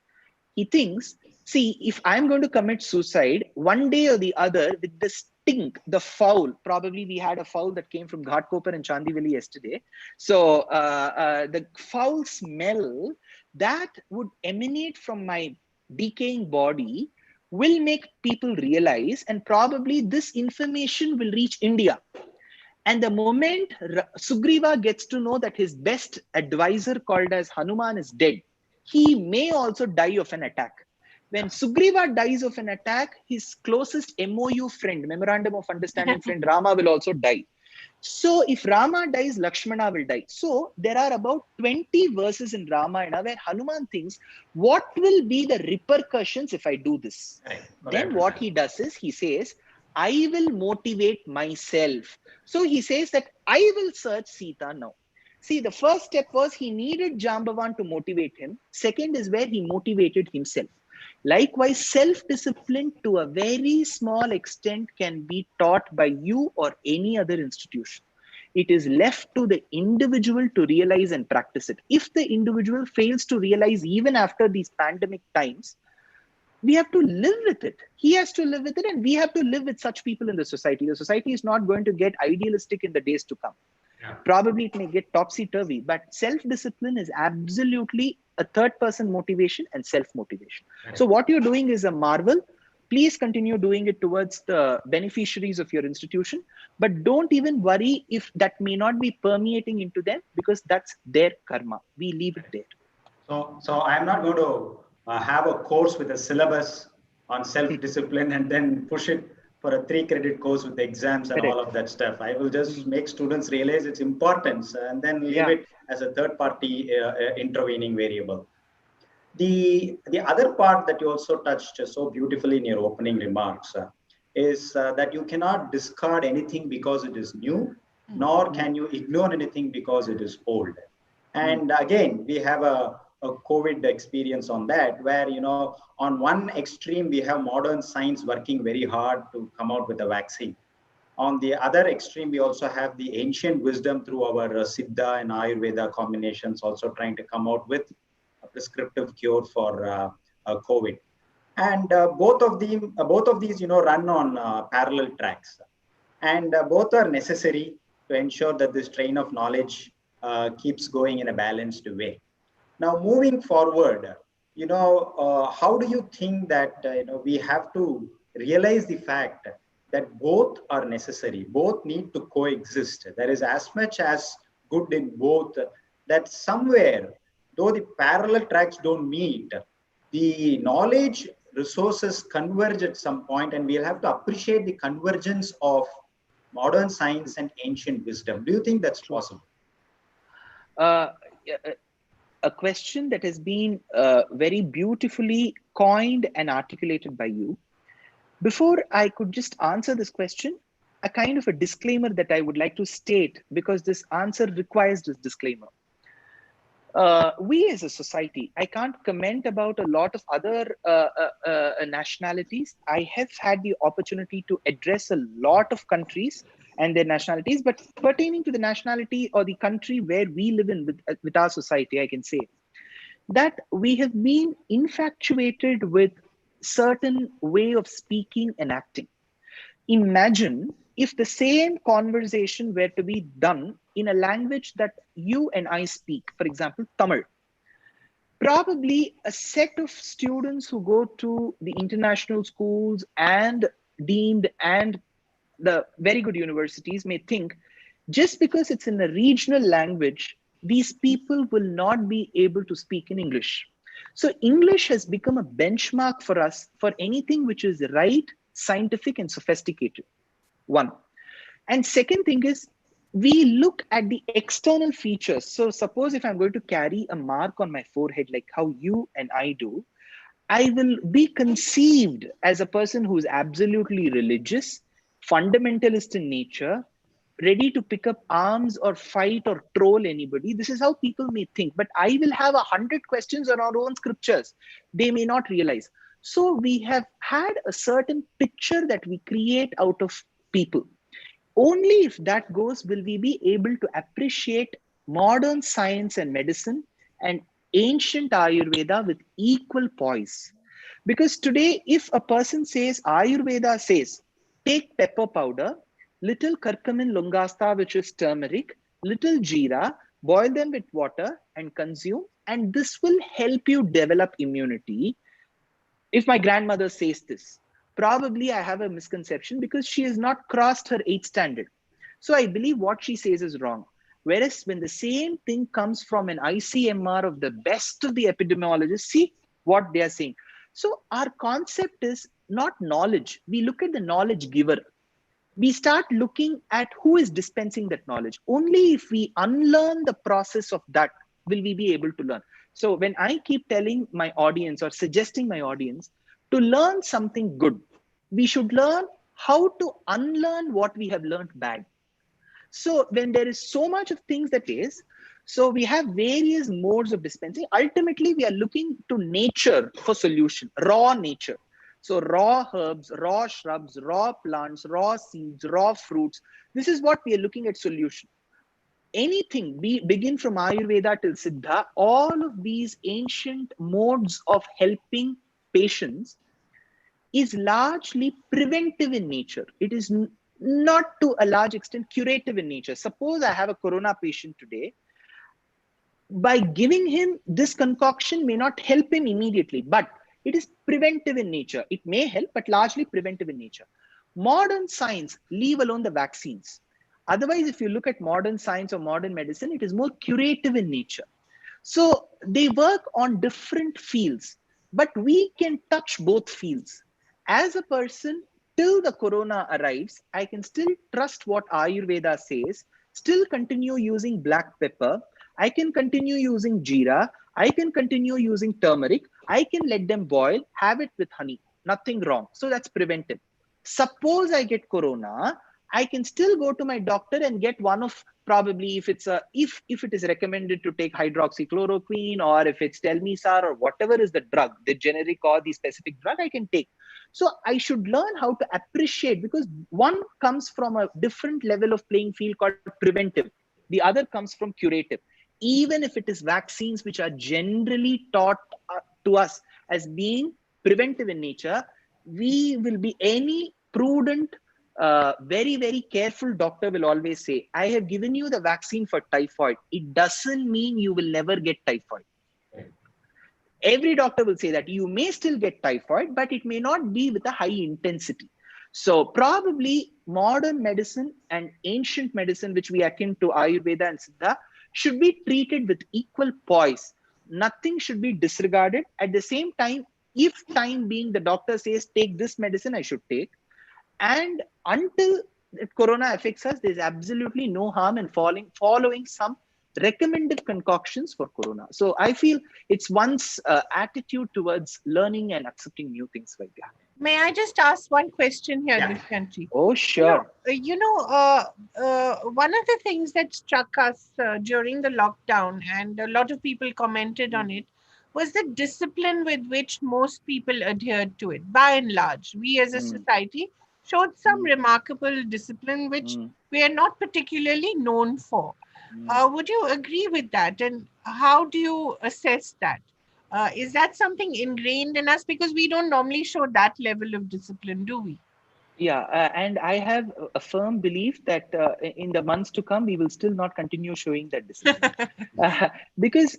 see, if I'm going to commit suicide, one day or the other, with the stink, the foul, probably we had a foul that came from Ghatkopar and Chandivali yesterday. So the foul smell that would emanate from my decaying body will make people realize, and probably this information will reach India. And the moment Sugriva gets to know that his best advisor called as Hanuman is dead, he may also die of an attack. When Sugriva dies of an attack, his closest MOU friend, Memorandum of Understanding friend, Rama will also die. So if Rama dies, Lakshmana will die. So there are about 20 verses in Ramayana where Hanuman thinks, what will be the repercussions if I do this? Right. Then what he does is, he says, I will motivate myself. So he says that I will search Sita now. See, the first step was he needed Jambavan to motivate him. Second is where he motivated himself. Likewise, self-discipline to a very small extent can be taught by you or any other institution. It is left to the individual to realize and practice it. If the individual fails to realize even after these pandemic times, we have to live with it. He has to live with it, and we have to live with such people in the society. The society is not going to get idealistic in the days to come. Yeah. Probably it may get topsy-turvy, but self-discipline is absolutely a third-person motivation and self-motivation. Right. So what you're doing is a marvel. Please continue doing it towards the beneficiaries of your institution, but don't even worry if that may not be permeating into them, because that's their karma. We leave it there. So I'm not going to have a course with a syllabus on self-discipline and then push it for a 3-credit course with exams and all of that stuff. I will just make students realize its importance and then leave it as a third-party intervening variable. The other part that you also touched so beautifully in your opening remarks is that you cannot discard anything because it is new, nor can you ignore anything because it is old. And again, we have a COVID experience on that, where, on one extreme, we have modern science working very hard to come out with a vaccine. On the other extreme, we also have the ancient wisdom through our Siddha and Ayurveda combinations, also trying to come out with a prescriptive cure for COVID. And both of these, run on parallel tracks, and both are necessary to ensure that this train of knowledge keeps going in a balanced way. Now, moving forward, how do you think that we have to realize the fact that both are necessary, both need to coexist? There is as much as good in both, that somewhere, though the parallel tracks don't meet, the knowledge resources converge at some point, and we'll have to appreciate the convergence of modern science and ancient wisdom. Do you think that's possible? Uh, a question that has been very beautifully coined and articulated by you. Before I could just answer this question, a kind of a disclaimer that I would like to state, because this answer requires this disclaimer. We as a society, I can't comment about a lot of other nationalities. I have had the opportunity to address a lot of countries and their nationalities, but pertaining to the nationality or the country where we live in with our society, I can say that we have been infatuated with certain way of speaking and acting. Imagine if the same conversation were to be done in a language that you and I speak, for example, Tamil. Probably a set of students who go to the international schools and deemed and the very good universities may think, just because it's in a regional language, these people will not be able to speak in English. So English has become a benchmark for us for anything which is right, scientific, and sophisticated. One. And second thing is, we look at the external features. So suppose if I'm going to carry a mark on my forehead, like how you and I do, I will be conceived as a person who's absolutely religious, fundamentalist in nature, ready to pick up arms or fight or troll anybody. This is how people may think. But I will have 100 questions on our own scriptures. They may not realize. So we have had a certain picture that we create out of people. Only if that goes will we be able to appreciate modern science and medicine and ancient Ayurveda with equal poise. Because today, if a person says, Ayurveda says, take pepper powder, little curcumin longasta, which is turmeric, little jeera, boil them with water and consume, and this will help you develop immunity. If my grandmother says this, probably I have a misconception because she has not crossed her 8th standard. So I believe what she says is wrong. Whereas when the same thing comes from an ICMR of the best of the epidemiologists, see what they are saying. So our concept is not knowledge. We look at the knowledge giver. We start looking at who is dispensing that knowledge. Only if we unlearn the process of that will we be able to learn. So when I keep telling my audience or suggesting my audience to learn something good, we should learn how to unlearn what we have learned bad. So when there is so much of things that is, so we have various modes of dispensing. Ultimately, we are looking to nature for solution, raw nature. So raw herbs, raw shrubs, raw plants, raw seeds, raw fruits. This is what we are looking at solution. Anything, we begin from Ayurveda till Siddha, all of these ancient modes of helping patients is largely preventive in nature. It is not to a large extent curative in nature. Suppose I have a corona patient today. By giving him this concoction may not help him immediately, but it is preventive in nature. It may help, but largely preventive in nature. Modern science, leave alone the vaccines. Otherwise, if you look at modern science or modern medicine, it is more curative in nature. So they work on different fields, but we can touch both fields. As a person, till the corona arrives, I can still trust what Ayurveda says, still continue using black pepper. I can continue using jeera. I can continue using turmeric. I can let them boil, have it with honey. Nothing wrong. So that's preventive. Suppose I get corona, I can still go to my doctor and get one of, probably, if it's a, if it is recommended to take hydroxychloroquine, or if it's Telmisar, or whatever is the drug, the generic or the specific drug, I can take. So I should learn how to appreciate, because one comes from a different level of playing field called preventive. The other comes from curative. Even if it is vaccines, which are generally taught to us as being preventive in nature, we will be, any prudent, very, very careful doctor will always say, I have given you the vaccine for typhoid. It doesn't mean you will never get typhoid. Every doctor will say that you may still get typhoid, but it may not be with a high intensity. So probably modern medicine and ancient medicine, which we akin to Ayurveda and Siddha, should be treated with equal poise. Nothing should be disregarded. At the same time, if time being the doctor says, take this medicine, I should take. And until corona affects us, there's absolutely no harm in following some recommended concoctions for corona. So I feel it's one's attitude towards learning and accepting new things, Vaidya. May I just ask one question here, Yeah. Dushyanth? Oh, sure. One of the things that struck us during the lockdown, and a lot of people commented on it, was the discipline with which most people adhered to it. By and large, we as a society showed some remarkable discipline, which we are not particularly known for. Would you agree with that? And how do you assess that? Is that something ingrained in us? Because we don't normally show that level of discipline, do we? Yeah, and I have a firm belief that in the months to come, we will still not continue showing that discipline. Because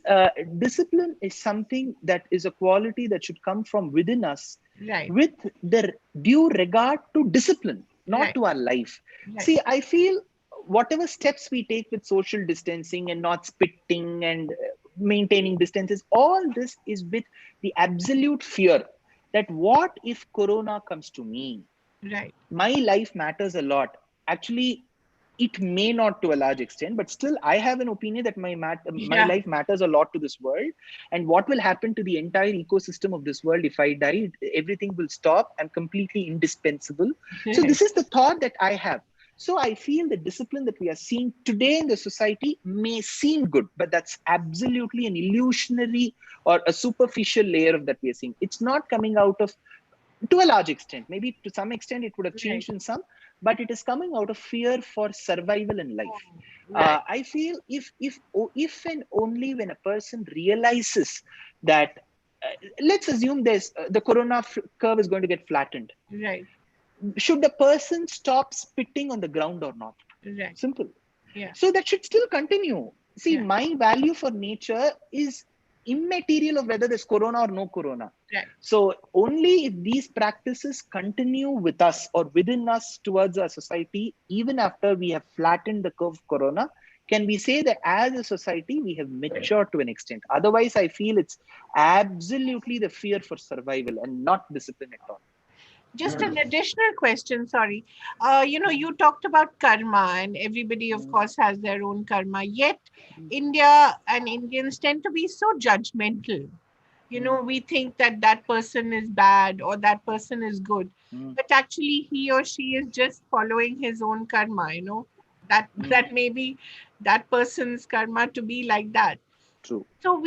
discipline is something that is a quality that should come from within us, Right. with the due regard to discipline, not Right. to our life. Right. See, I feel whatever steps we take with social distancing and not spitting and maintaining distances, all this is with the absolute fear that what if corona comes to me? Right. My life matters a lot. Actually, it may not to a large extent, but still I have an opinion that my life matters a lot to this world. And what will happen to the entire ecosystem of this world if I die? Everything will stop. I'm completely indispensable. So this is the thought that I have. So I feel the discipline that we are seeing today in the society may seem good, but that's absolutely an illusionary or a superficial layer of that we are seeing. It's not coming out of, to a large extent, maybe to some extent it would have changed in some, but it is coming out of fear for survival in life. Right. I feel if and only when a person realizes that, let's assume there's the corona curve is going to get flattened. Right. Should the person stop spitting on the ground or not? Right. Simple. Yeah. So that should still continue. See, Yeah. my value for nature is immaterial of whether there's corona or no corona. Right. So only if these practices continue with us or within us towards our society, even after we have flattened the curve of corona, can we say that as a society we have matured to an extent. Otherwise, I feel it's absolutely the fear for survival and not discipline at all. Just an additional question, sorry. You talked about karma, and everybody, of course, has their own karma. Yet, India and Indians tend to be so judgmental. We think that that person is bad or that person is good, but actually he or she is just following his own karma. That may be that person's karma to be like that. True. So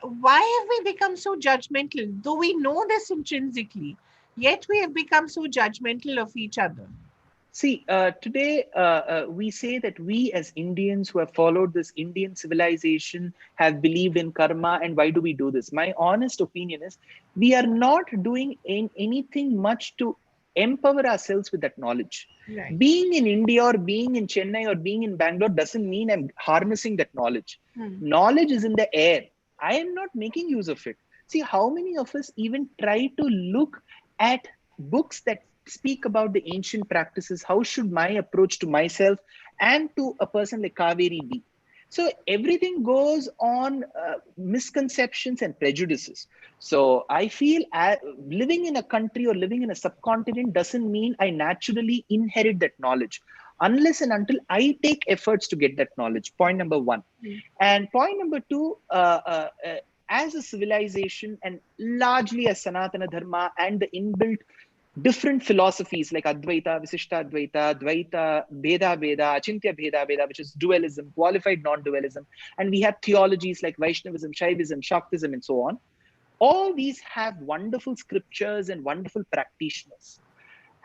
why have we become so judgmental? Though we know this intrinsically, yet we have become so judgmental of each other. See, today we say that we as Indians who have followed this Indian civilization have believed in karma. And why do we do this? My honest opinion is we are not doing anything much to empower ourselves with that knowledge. Right. Being in India or being in Chennai or being in Bangalore doesn't mean I'm harnessing that knowledge. Knowledge is in the air. I am not making use of it. See, how many of us even try to look at books that speak about the ancient practices? How should my approach to myself and to a person like Kaveree be? So everything goes on misconceptions and prejudices. So I feel living in a country or living in a subcontinent doesn't mean I naturally inherit that knowledge, unless and until I take efforts to get that knowledge. Point number one. And point number two, as a civilization and largely as Sanatana Dharma and the inbuilt different philosophies like Advaita, Visishta Advaita, Dvaita, Bheda Bheda, Achintya Bheda Bheda, which is dualism, qualified non-dualism. And we have theologies like Vaishnavism, Shaivism, Shaktism, and so on. All these have wonderful scriptures and wonderful practitioners.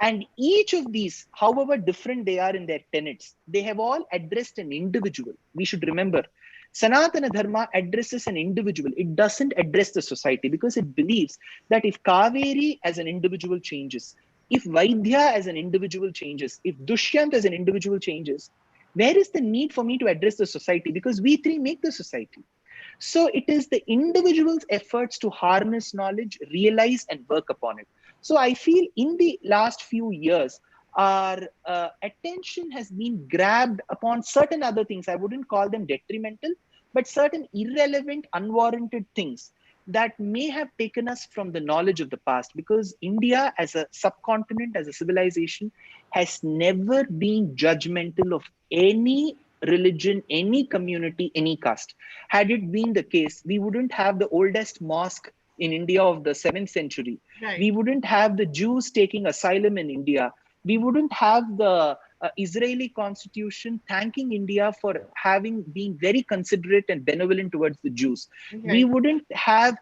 And each of these, however different they are in their tenets, they have all addressed an individual. We should remember, Sanatana Dharma addresses an individual. It doesn't address the society because it believes that if Kaveree as an individual changes, if Vaidhya as an individual changes, if Dushyant as an individual changes, where is the need for me to address the society? Because we three make the society. So it is the individual's efforts to harness knowledge, realize, and work upon it. So I feel in the last few years, our attention has been grabbed upon certain other things. I wouldn't call them detrimental, but certain irrelevant, unwarranted things that may have taken us from the knowledge of the past, because India as a subcontinent, as a civilization, has never been judgmental of any religion, any community, any caste. Had it been the case, we wouldn't have the oldest mosque in India of the 7th century. Right. We wouldn't have the Jews taking asylum in India. We wouldn't have the Israeli constitution thanking India for having been very considerate and benevolent towards the Jews. Right. We wouldn't have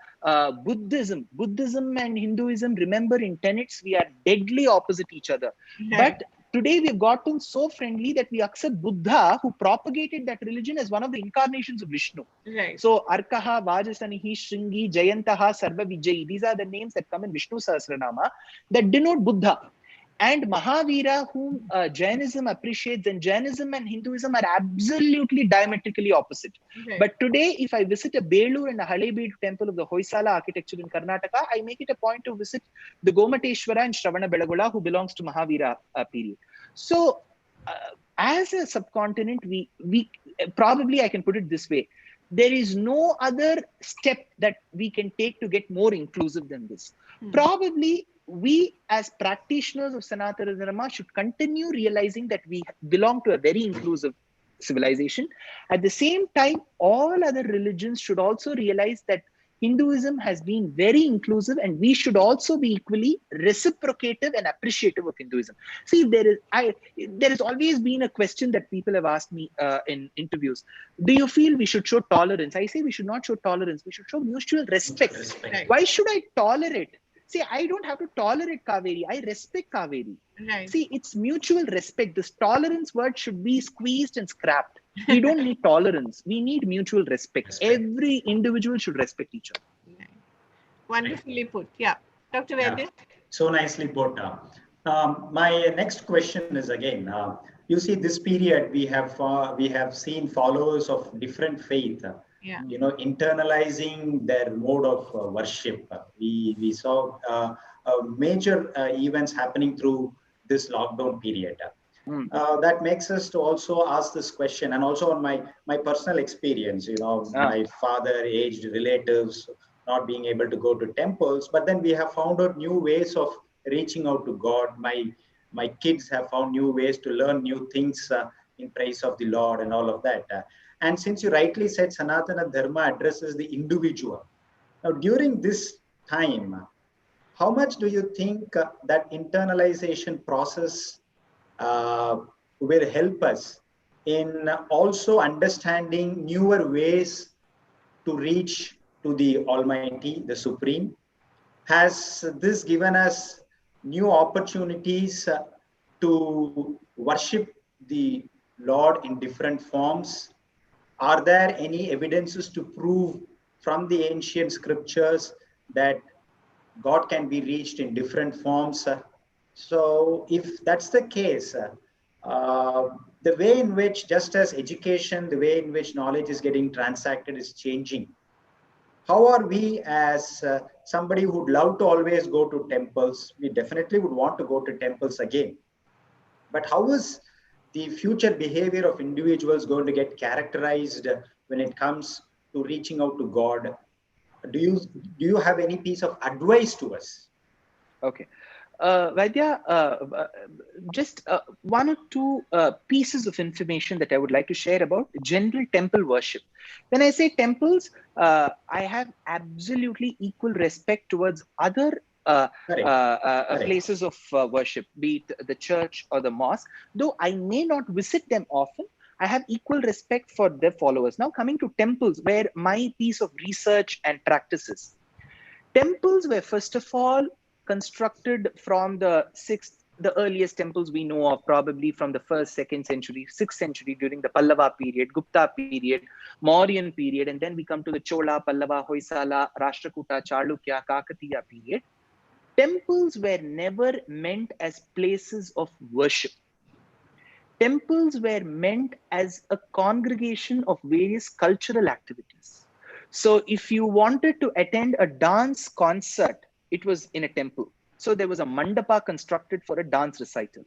Buddhism. Buddhism and Hinduism, remember, in tenets, we are deadly opposite each other. Right. But today we've gotten so friendly that we accept Buddha, who propagated that religion, as one of the incarnations of Vishnu. Right. So Arkaha, Vajasanihi, Shringi, Jayantaha, Sarva Vijayi, these are the names that come in Vishnu Sahasranama that denote Buddha. And Mahavira, whom Jainism appreciates, and Jainism and Hinduism are absolutely diametrically opposite. Right. But today, if I visit a Belur and a Halebeedu temple of the Hoysala architecture in Karnataka, I make it a point to visit the Gomateshwara and Shravana Belagula, who belongs to Mahavira period. So, as a subcontinent, we probably, I can put it this way, there is no other step that we can take to get more inclusive than this. Probably, we as practitioners of Sanatana Dharma should continue realizing that we belong to a very inclusive civilization. At the same time, all other religions should also realize that Hinduism has been very inclusive, and we should also be equally reciprocative and appreciative of Hinduism. See, there has always been a question that people have asked me in interviews. Do you feel we should show tolerance? I say we should not show tolerance. We should show mutual respect. Right. Why should I tolerate? See, I don't have to tolerate Kaveree. I respect Kaveree. Right. See, it's mutual respect. This tolerance word should be squeezed and scrapped. We don't need tolerance. We need mutual respect. Every individual should respect each other. Right. Wonderfully put. Yeah. Dr. Vaidya? So nicely put. My next question is again, you see this period we have seen followers of different faith, Yeah. internalizing their mode of worship. We saw major events happening through this lockdown period. That makes us to also ask this question, and also on my personal experience, my father, aged relatives not being able to go to temples, but then we have found out new ways of reaching out to God. My kids have found new ways to learn new things in praise of the Lord and all of that. And since you rightly said Sanatana Dharma addresses the individual, now during this time, how much do you think that internalization process will help us in also understanding newer ways to reach to the Almighty, the Supreme? Has this given us new opportunities to worship the Lord in different forms? Are there any evidences to prove from the ancient scriptures that God can be reached in different forms? So if that's the case, the way in which, just as education, the way in which knowledge is getting transacted is changing. How are we, as somebody who would love to always go to temples, we definitely would want to go to temples again. But how is the future behavior of individuals going to get characterized when it comes to reaching out to God? Do you have any piece of advice to us? Okay. Vaidya, just one or two pieces of information that I would like to share about general temple worship. When I say temples, I have absolutely equal respect towards other Correct. Correct. places of worship, be it the church or the mosque. Though I may not visit them often, I have equal respect for their followers. Now, coming to temples, where my piece of research and practices. Temples were first of all constructed from the earliest temples we know of, probably from the 1st, 2nd century, 6th century, during the Pallava period, Gupta period, Mauryan period, and then we come to the Chola, Pallava, Hoysala, Rashtrakuta, Chalukya, Kakatiya period. Temples were never meant as places of worship. Temples were meant as a congregation of various cultural activities. So if you wanted to attend a dance concert, it was in a temple. So there was a mandapa constructed for a dance recital.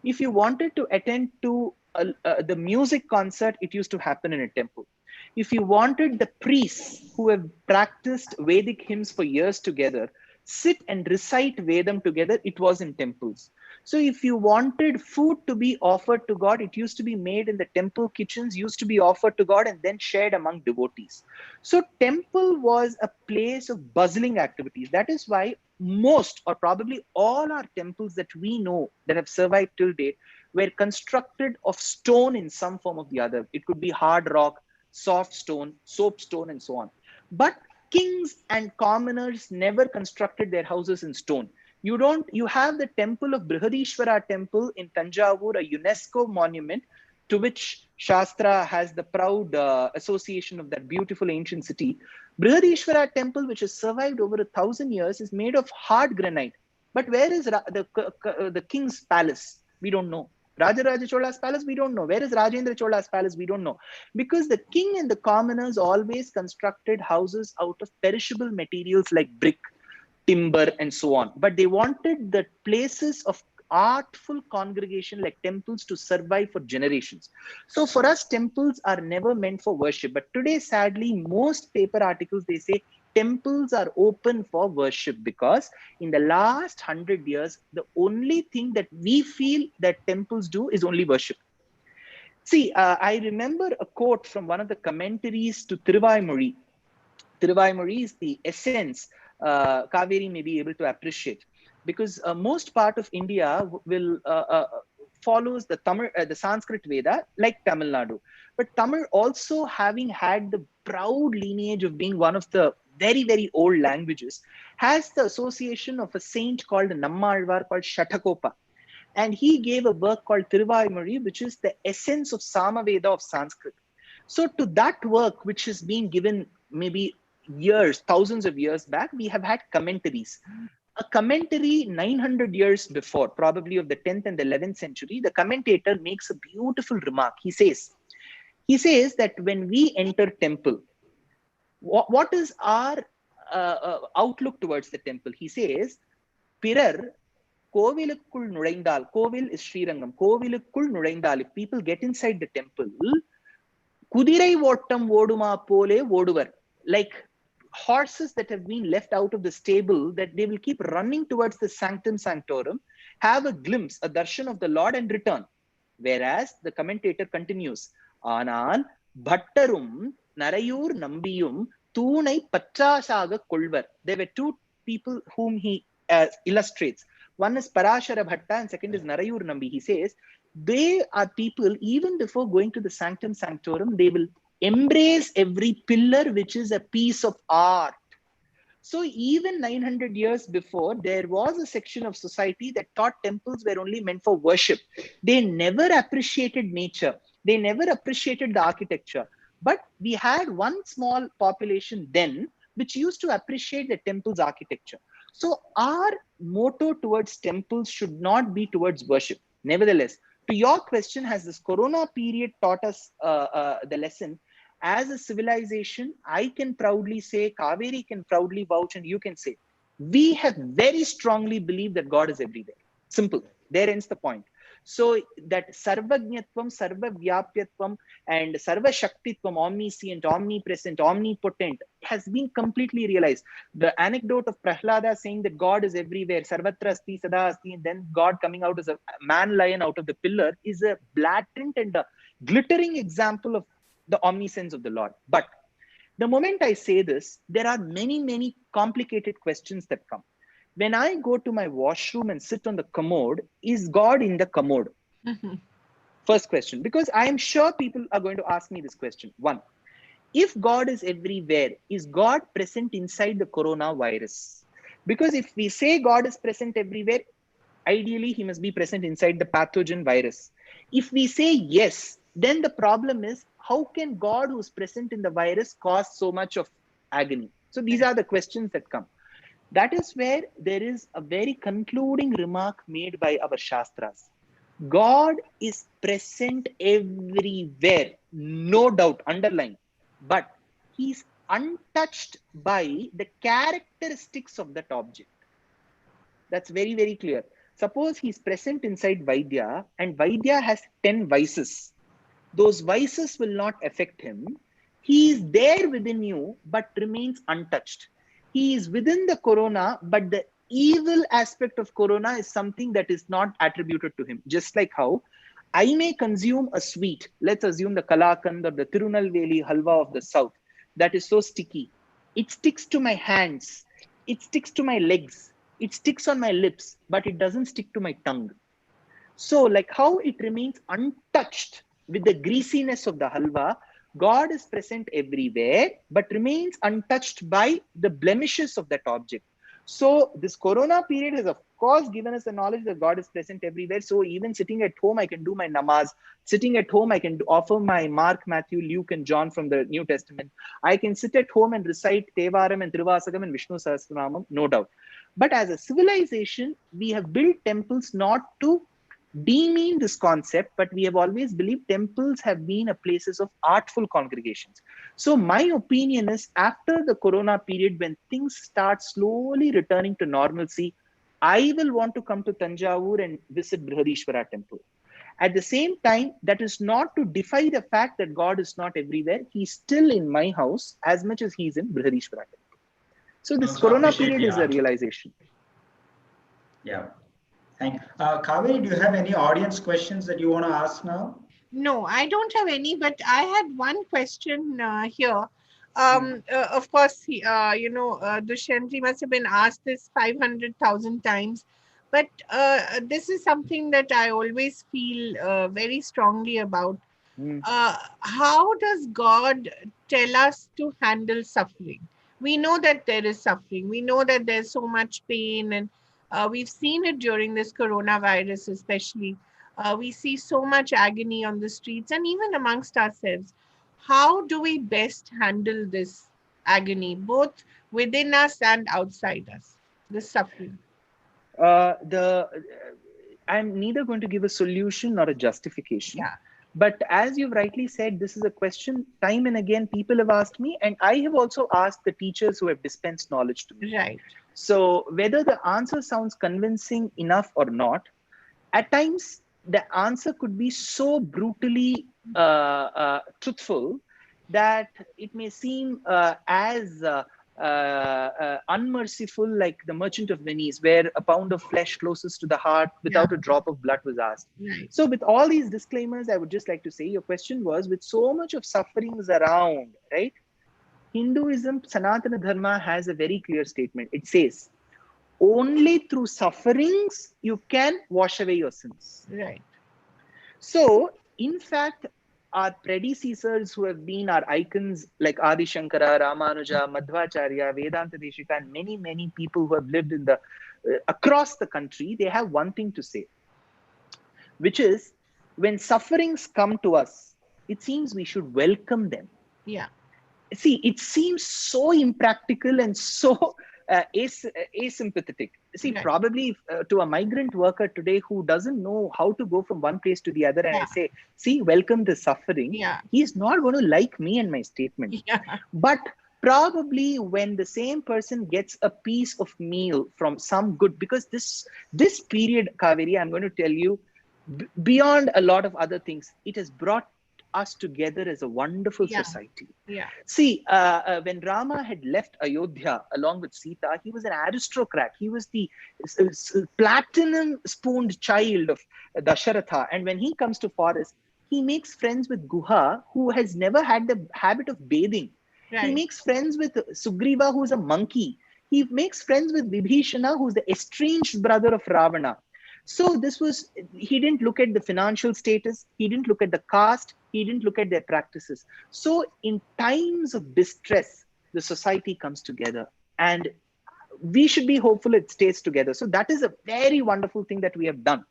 If you wanted to attend to the music concert, it used to happen in a temple. If you wanted the priests who have practiced Vedic hymns for years together, sit and recite Vedam together, it was in temples. So if you wanted food to be offered to God, it used to be made in the temple kitchens, used to be offered to God and then shared among devotees. So temple was a place of bustling activities. That is why most or probably all our temples that we know that have survived till date were constructed of stone in some form or the other. It could be hard rock, soft stone, soapstone, and so on. But kings and commoners never constructed their houses in stone. You have the temple of Brihadeeswarar temple in Tanjavur, a UNESCO monument to which Shastra has the proud association of that beautiful ancient city. Brihadeeswarar temple, which has survived over 1,000 years, is made of hard granite. But where is the king's palace? We don't know. Rajaraja Chola's palace, we don't know. Where is Rajendra Chola's palace? We don't know. Because the king and the commoners always constructed houses out of perishable materials like brick, timber, and so on. But they wanted the places of artful congregation like temples to survive for generations. So for us, temples are never meant for worship. But today, sadly, most paper articles, they say temples are open for worship because in the last 100 years, the only thing that we feel that temples do is only worship. See, I remember a quote from one of the commentaries to Thiruvaimozhi. Thiruvaimozhi is the essence Kaveree may be able to appreciate, because most part of India will follows the Tamil, the Sanskrit Veda, like Tamil Nadu. But Tamil also, having had the proud lineage of being one of the very, very old languages, has the association of a saint called Nammalvar called Shatakopa. And he gave a work called Thiruvaimozhi, which is the essence of Samaveda of Sanskrit. So to that work, which has been given maybe years, thousands of years back, we have had commentaries. A commentary 900 years before, probably of the 10th and the 11th century, the commentator makes a beautiful remark. He says that when we enter temple, what is our outlook towards the temple? He says, Pirar Kovilukul Nuraindal, Kovil is Srirangam, Kovilukul Nuraindal, if people get inside the temple, Kudirai Vottam Voduma Pole Voduvar, like horses that have been left out of the stable, that they will keep running towards the sanctum sanctorum, have a glimpse, a darshan of the Lord and return. Whereas the commentator continues, Anal Bhattarum Narayur Nambiyum Tunai Patrasaga Kulvar. There were two people whom he illustrates. One is Parashara Bhatta and second is Narayur Nambi. He says, they are people, even before going to the sanctum sanctorum, they will embrace every pillar which is a piece of art. So even 900 years before, there was a section of society that thought temples were only meant for worship. They never appreciated nature. They never appreciated the architecture. But we had one small population then which used to appreciate the temple's architecture. So our motto towards temples should not be towards worship. Nevertheless, to your question, has this Corona period taught us the lesson? As a civilization, I can proudly say, Kaveree can proudly vouch, and you can say, we have very strongly believed that God is everywhere. Simple. There ends the point. So that Sarvajñatvam, Sarvavyapyatvam, and Sarvashaktitvam, omniscient, omnipresent, omnipotent, has been completely realized. The anecdote of Prahlada saying that God is everywhere, Sarvatra asti, sada asti, and then God coming out as a man lion out of the pillar is a blatant and a glittering example of the omniscience of the Lord. But the moment I say this, there are many, many complicated questions that come. When I go to my washroom and sit on the commode, is God in the commode? First question, because I am sure people are going to ask me this question. One, if God is everywhere, is God present inside the coronavirus? Because if we say God is present everywhere, ideally he must be present inside the pathogen virus. If we say yes, then the problem is, how can God who is present in the virus cause so much of agony? So these are the questions that come. That is where there is a very concluding remark made by our Shastras. God is present everywhere, no doubt, underline, but he's untouched by the characteristics of that object. That's very, very clear. Suppose he's present inside Vaidya and Vaidya has 10 vices. Those vices will not affect him. He is there within you, but remains untouched. He is within the corona, but the evil aspect of corona is something that is not attributed to him. Just like how I may consume a sweet, let's assume the Kalakand or the Tirunelveli halwa of the south, that is so sticky. It sticks to my hands, it sticks to my legs, it sticks on my lips, but it doesn't stick to my tongue. So, like how it remains untouched with the greasiness of the halwa, God is present everywhere, but remains untouched by the blemishes of that object. So, this corona period has, of course, given us the knowledge that God is present everywhere. So, even sitting at home, I can do my namaz. Sitting at home, I can offer my Mark, Matthew, Luke, and John from the New Testament. I can sit at home and recite Tevaram and Trivasakam and Vishnu Sahasranamam, no doubt. But as a civilization, we have built temples not to demean this concept, but we have always believed temples have been a places of artful congregations. So my opinion is, after the corona period, when things start slowly returning to normalcy, I will want to come to Tanjavur and visit Brihadeeswarar temple. At the same time, that is not to defy the fact that God is not everywhere. He's still in my house as much as he's in Brihadeeswarar temple. So this Also corona appreciate period the is a answer. realization. Yeah. Thank you. Kaveree, do you have any audience questions that you want to ask now? No, I don't have any, but I had one question here. Of course, Dushyant must have been asked this 500,000 times, but this is something that I always feel very strongly about. Mm. How does God tell us to handle suffering? We know that there is suffering. We know that there's so much pain, and we've seen it during this coronavirus, especially. We see so much agony on the streets and even amongst ourselves. How do we best handle this agony, both within us and outside us, the suffering? The I'm neither going to give a solution nor a justification. Yeah, But as you've rightly said, this is a question time and again people have asked me, and I have also asked the teachers who have dispensed knowledge to me. right. So whether the answer sounds convincing enough or not, at times the answer could be so brutally truthful that it may seem as unmerciful, like the Merchant of Venice, where a pound of flesh closest to the heart Yeah, without a drop of blood was asked. right. So, with all these disclaimers, I would just like to say your question was, with so much of sufferings around, right? Hinduism, Sanatana Dharma has a very clear statement. It says, only through sufferings you can wash away your sins. Right. So, in fact, our predecessors who have been our icons like Adi Shankara, Ramanuja, Madhvacharya, Vedanta Deshika, and many, many people who have lived in the across the country, they have one thing to say, which is, when sufferings come to us, it seems we should welcome them. Yeah. See, it seems so impractical and so asympathetic. See, Right. probably to a migrant worker today who doesn't know how to go from one place to the other, and I Yeah. say, see, welcome the suffering, Yeah. he's not going to like me and my statement. Yeah. But probably when the same person gets a piece of meal from some good, because this period, Kaveree, I'm going to tell you, beyond a lot of other things, it has brought us together as a wonderful Yeah. society. Yeah. See, when Rama had left Ayodhya along with Sita, he was an aristocrat. He was the platinum spooned child of Dasharatha. And when he comes to forest, he makes friends with Guha, who has never had the habit of bathing. He Right. makes friends with Sugriva, who's a monkey. He makes friends with Vibhishana, who's the estranged brother of Ravana. So he didn't look at the financial status, he didn't look at the caste, he didn't look at their practices. So in times of distress, the society comes together, and we should be hopeful it stays together. So that is a very wonderful thing that we have done.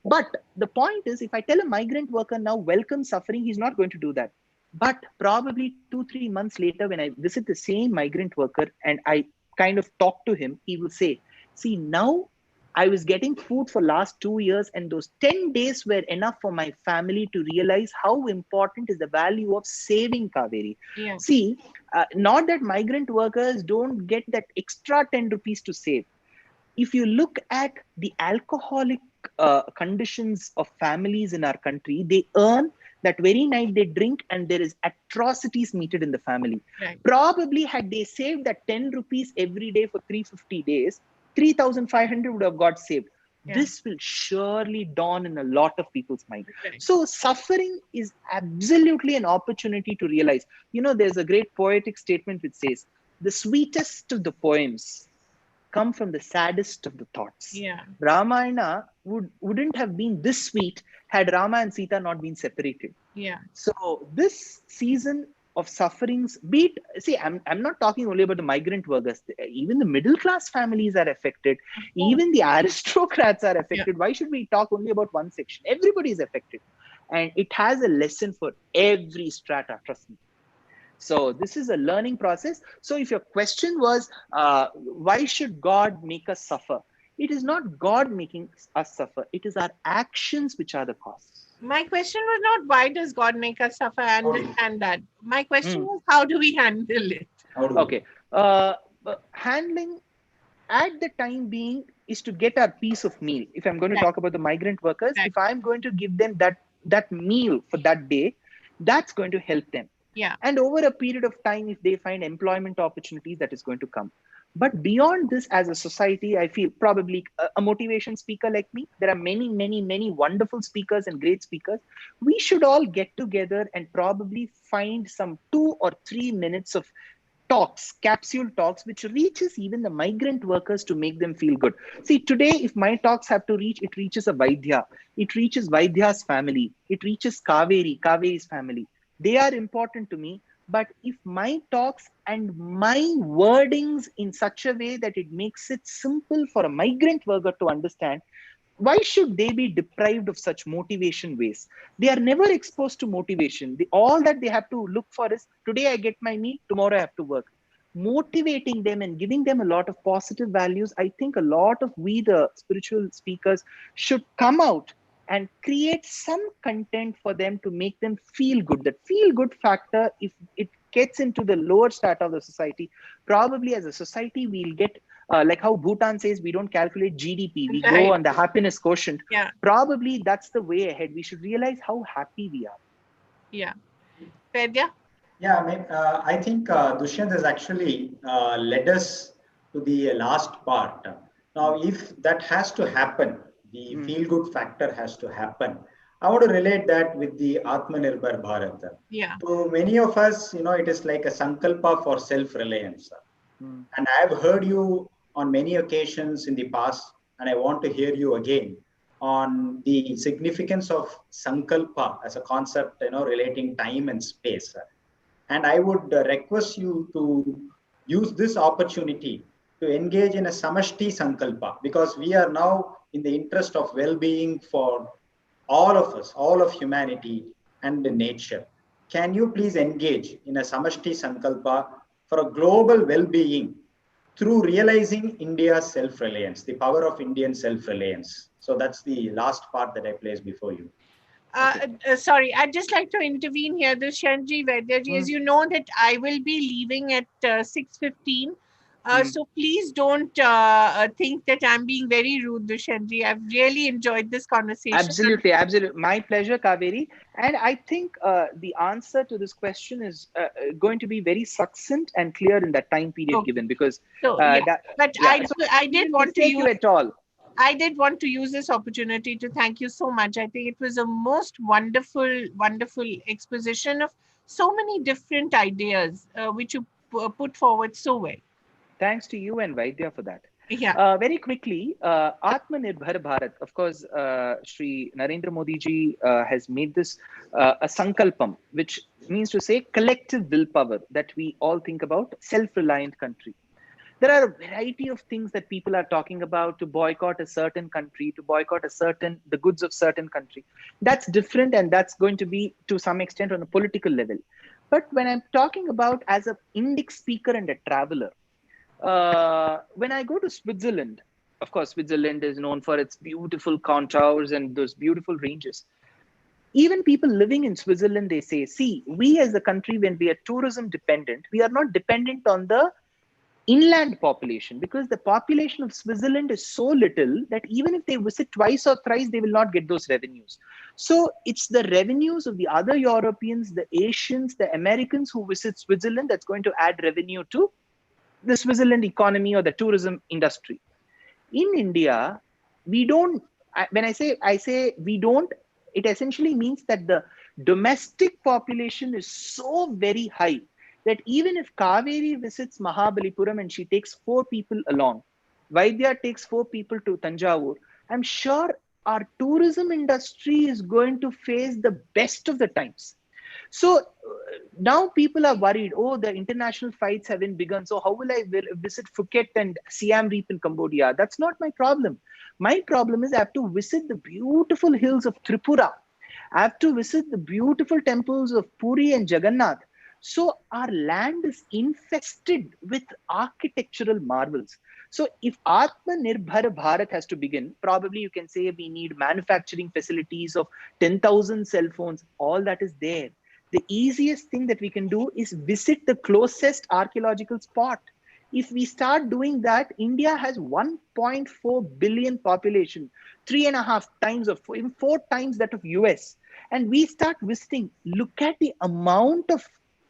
But the point is, if I tell a migrant worker now, welcome suffering, he's not going to do that. But probably 2-3 months later, when I visit the same migrant worker and I kind of talk to him, he will say, see, now I was getting food for last 2 years, and those 10 days were enough for my family to realize how important is the value of saving, Kaveree. Yeah. See, not that migrant workers don't get that extra 10 rupees to save. If you look at the alcoholic conditions of families in our country, they earn that very night, they drink, and there is atrocities meted in the family. Right. Probably had they saved that 10 rupees every day for 350 days, 3,500 would have got saved. Yeah. This will surely dawn in a lot of people's mind. Right. So suffering is absolutely an opportunity to realize. There's a great poetic statement which says, the sweetest of the poems come from the saddest of the thoughts. Yeah. Ramayana wouldn't have been this sweet had Rama and Sita not been separated. Yeah. So this season of sufferings, I'm not talking only about the migrant workers. Even the middle class families are affected. Even the aristocrats are affected. Why should we talk only about one section? Everybody is affected. And it has a lesson for every strata, trust me. So this is a learning process. So if your question was, why should God make us suffer? It is not God making us suffer. It is our actions which are the cause. My question was not why does God make us suffer. I understand that. My question was, how do we handle it? Okay. Handling at the time being is to get our piece of meal. If I'm going to talk about the migrant workers, if I'm going to give them that meal for that day, that's going to help them. Yeah. And over a period of time, if they find employment opportunities, that is going to come. But beyond this, as a society, I feel probably a motivation speaker like me, there are many, many, many wonderful speakers and great speakers. We should all get together and probably find some 2 or 3 minutes of talks, capsule talks, which reaches even the migrant workers to make them feel good. See, today, if my talks have to reach, it reaches a Vaidhya. It reaches Vaidhya's family. It reaches Kaveree's family. They are important to me. But if my talks and my wordings in such a way that it makes it simple for a migrant worker to understand, why should they be deprived of such motivation ways? They are never exposed to motivation. All that they have to look for is, today I get my meal, tomorrow I have to work. Motivating them and giving them a lot of positive values, I think a lot of we, the spiritual speakers, should come out and create some content for them to make them feel good. That feel good factor, if it gets into the lower strata of the society, probably as a society, we'll get, like how Bhutan says, we don't calculate GDP, we go on the happiness quotient. Yeah. Probably that's the way ahead. We should realize how happy we are. Yeah. Vaidya? Yeah, I think Dushyanth has actually led us to the last part. Now, if that has to happen, the feel-good factor has to happen. I want to relate that with the Atmanirbhar Bharat. Yeah. So many of us, it is like a sankalpa for self-reliance. And I have heard you on many occasions in the past, and I want to hear you again on the significance of sankalpa as a concept, relating time and space. And I would request you to use this opportunity to engage in a samashti sankalpa, because we are now in the interest of well-being for all of us, all of humanity and nature. Can you please engage in a samashti sankalpa for a global well-being through realizing India's self-reliance, the power of Indian self-reliance? So that's the last part that I place before you. Sorry, I'd just like to intervene here. Dushyanth Vaidyaji, as you know that I will be leaving at 6:15. So please don't think that I'm being very rude, Dushyanth. I've really enjoyed this conversation. Absolutely. My pleasure, Kaveree. And I think the answer to this question is going to be very succinct and clear in that time period given, because I did want to use at all. I did want to use this opportunity to thank you so much. I think it was a most wonderful, wonderful exposition of so many different ideas which you put forward so well. Thanks to you and Vaidya for that. Yeah. Very quickly, Atmanirbhar Bharat. Of course, Sri Narendra Modi ji has made this a sankalpam, which means to say collective willpower that we all think about, self-reliant country. There are a variety of things that people are talking about to boycott a certain country, to boycott the goods of certain country. That's different, and that's going to be to some extent on a political level. But when I'm talking about as an Indic speaker and a traveler, when I go to Switzerland, of course, Switzerland is known for its beautiful contours and those beautiful ranges. Even people living in Switzerland, they say, see, we as a country, when we are tourism dependent, we are not dependent on the inland population, because the population of Switzerland is so little that even if they visit twice or thrice, they will not get those revenues. So it's the revenues of the other Europeans, the Asians, the Americans who visit Switzerland that's going to add revenue to the Switzerland economy or the tourism industry. In India, we don't, when I say we don't, it essentially means that the domestic population is so very high that even if Kaveree visits Mahabalipuram and she takes 4 people along, Vaidya takes 4 people to Tanjavur, I'm sure our tourism industry is going to face the best of the times. So now people are worried, oh, the international fights haven't begun. So how will I visit Phuket and Siam Reap in Cambodia? That's not my problem. My problem is I have to visit the beautiful hills of Tripura. I have to visit the beautiful temples of Puri and Jagannath. So our land is infested with architectural marvels. So if Atmanirbhar Bharat has to begin, probably you can say we need manufacturing facilities of 10,000 cell phones. All that is there. The easiest thing that we can do is visit the closest archaeological spot. If we start doing that, India has 1.4 billion population, 3.5 times of, even 4 times that of US. And we start visiting, look at the amount of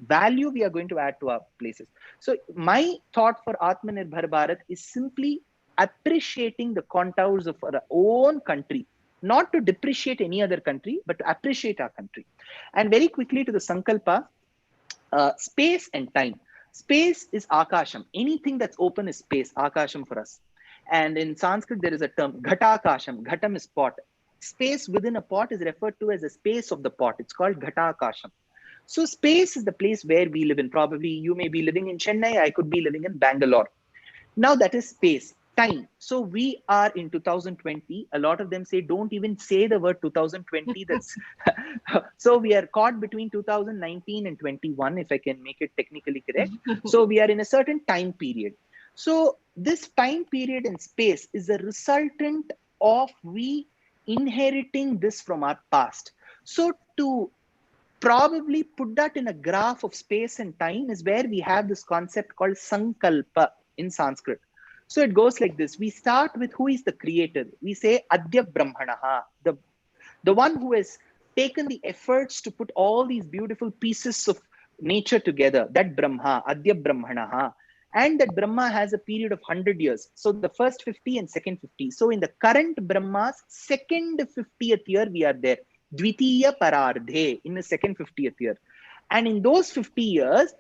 value we are going to add to our places. So my thought for Atmanirbhar Bharat is simply appreciating the contours of our own country, not to depreciate any other country, but to appreciate our country. And very quickly to the Sankalpa, space and time. Space is Akasham. Anything that's open is space, Akasham for us. And in Sanskrit, there is a term, Ghatakasham. Ghatam is pot. Space within a pot is referred to as the space of the pot. It's called Ghatakasham. So space is the place where we live in. Probably you may be living in Chennai, I could be living in Bangalore. Now that is space. Time. So we are in 2020. A lot of them say, don't even say the word 2020. That's so we are caught between 2019 and 21, if I can make it technically correct. So we are in a certain time period. So this time period and space is a resultant of we inheriting this from our past. So to probably put that in a graph of space and time is where we have this concept called Sankalpa in Sanskrit. So it goes like this. We start with who is the creator. We say Adya Brahmanaha, the one who has taken the efforts to put all these beautiful pieces of nature together. That Brahma, Adya Brahmanaha. And that Brahma has a period of 100 years. So the first 50 and second 50. So in the current Brahma's second 50th year, we are there. Dvitiya Parardhe, in the second 50th year. And in those 50 years,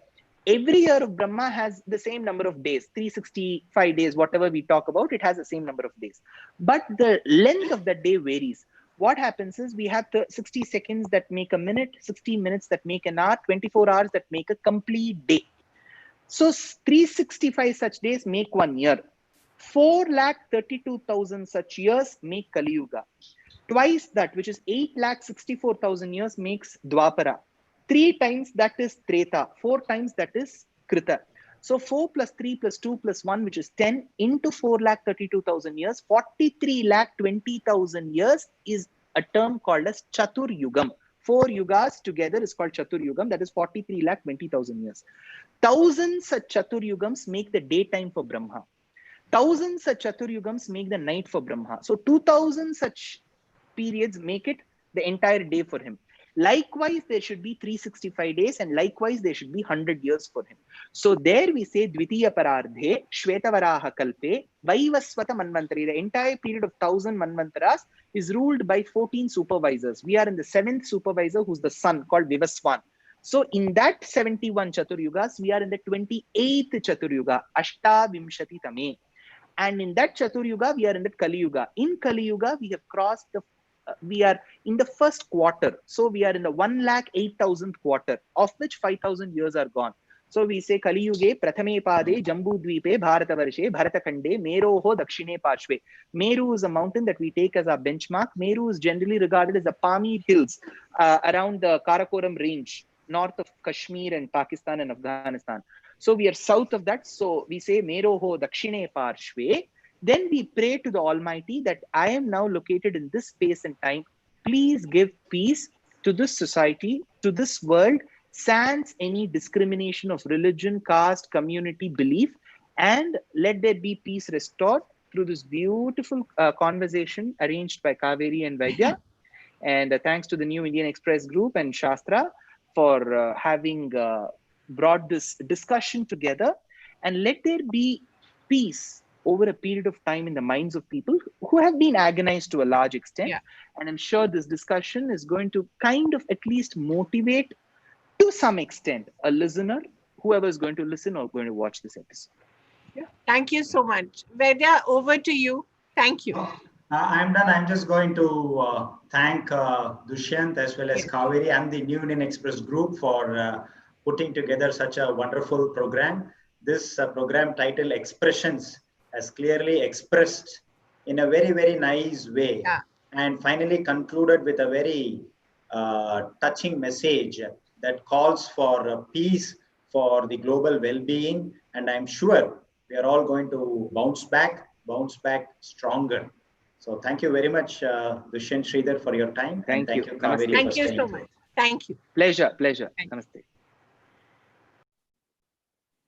every year of Brahma has the same number of days, 365 days, whatever we talk about, it has the same number of days. But the length of the day varies. What happens is we have the 60 seconds that make a minute, 60 minutes that make an hour, 24 hours that make a complete day. So 365 such days make 1 year. 4,32,000 such years make Kali Yuga. Twice that, which is 8,64,000 years, makes Dwapara. 3 times that is Treta. 4 times that is Krita. So 4 plus 3 plus 2 plus 1, which is 10, into 4,32,000 years, 43,20,000 years is a term called as Chatur Yugam. 4 yugas together is called Chatur Yugam. That is 43,20,000 years. 1,000 such Chatur Yugams make the daytime for Brahma. 1,000 such Chatur Yugams make the night for Brahma. So 2,000 such periods make it the entire day for him. Likewise, there should be 365 days, and likewise, there should be 100 years for him. So there we say, Dvitiya Parardhe, Shvetavaraha Kalpe, Vaivasvata Manvantari. The entire period of 1,000 Manvantaras is ruled by 14 supervisors. We are in the 7th supervisor, who's the sun, called Vivaswan. So in that 71 Chaturyugas, we are in the 28th Chaturyuga, Ashtavimshati Tame. And in that Chaturyuga, we are in the Kali Yuga. In Kali Yuga, we have crossed we are in the first quarter. So we are in the 1,08,000th quarter, of which 5,000 years are gone. So we say Kali Yuge, Prathame Pade, Jambu Dvipe, Bharatavarshe, Bharatakande, Meroho Dakshine Parshve. Meru is a mountain that we take as our benchmark. Meru is generally regarded as the Pamir Hills around the Karakoram range, north of Kashmir and Pakistan and Afghanistan. So we are south of that. So we say Meroho Dakshine Parshve. Then we pray to the Almighty that I am now located in this space and time. Please give peace to this society, to this world, sans any discrimination of religion, caste, community, belief, and let there be peace restored through this beautiful conversation arranged by Kaveree and Vaidya. And thanks to the New Indian Express Group and Shastra for having brought this discussion together. And let there be peace over a period of time in the minds of people who have been agonized to a large extent. Yeah. And I'm sure this discussion is going to kind of at least motivate to some extent a listener, whoever is going to listen or going to watch this episode. Yeah. Thank you so much. Vaidya, over to you. Thank you. I'm done. I'm just going to thank Dushyanth as well as Kaveree and the New Indian Express Group for putting together such a wonderful program. This program titled Expressions has clearly expressed in a very, very nice way, and finally concluded with a very touching message that calls for peace, for the global well-being. And I'm sure we are all going to bounce back stronger. So thank you very much, Dushyanth Sridhar, for your time. Thank and you. thank you, Kaveree, Thank for you staying so here. much. Thank you. Pleasure. Thank you. Namaste.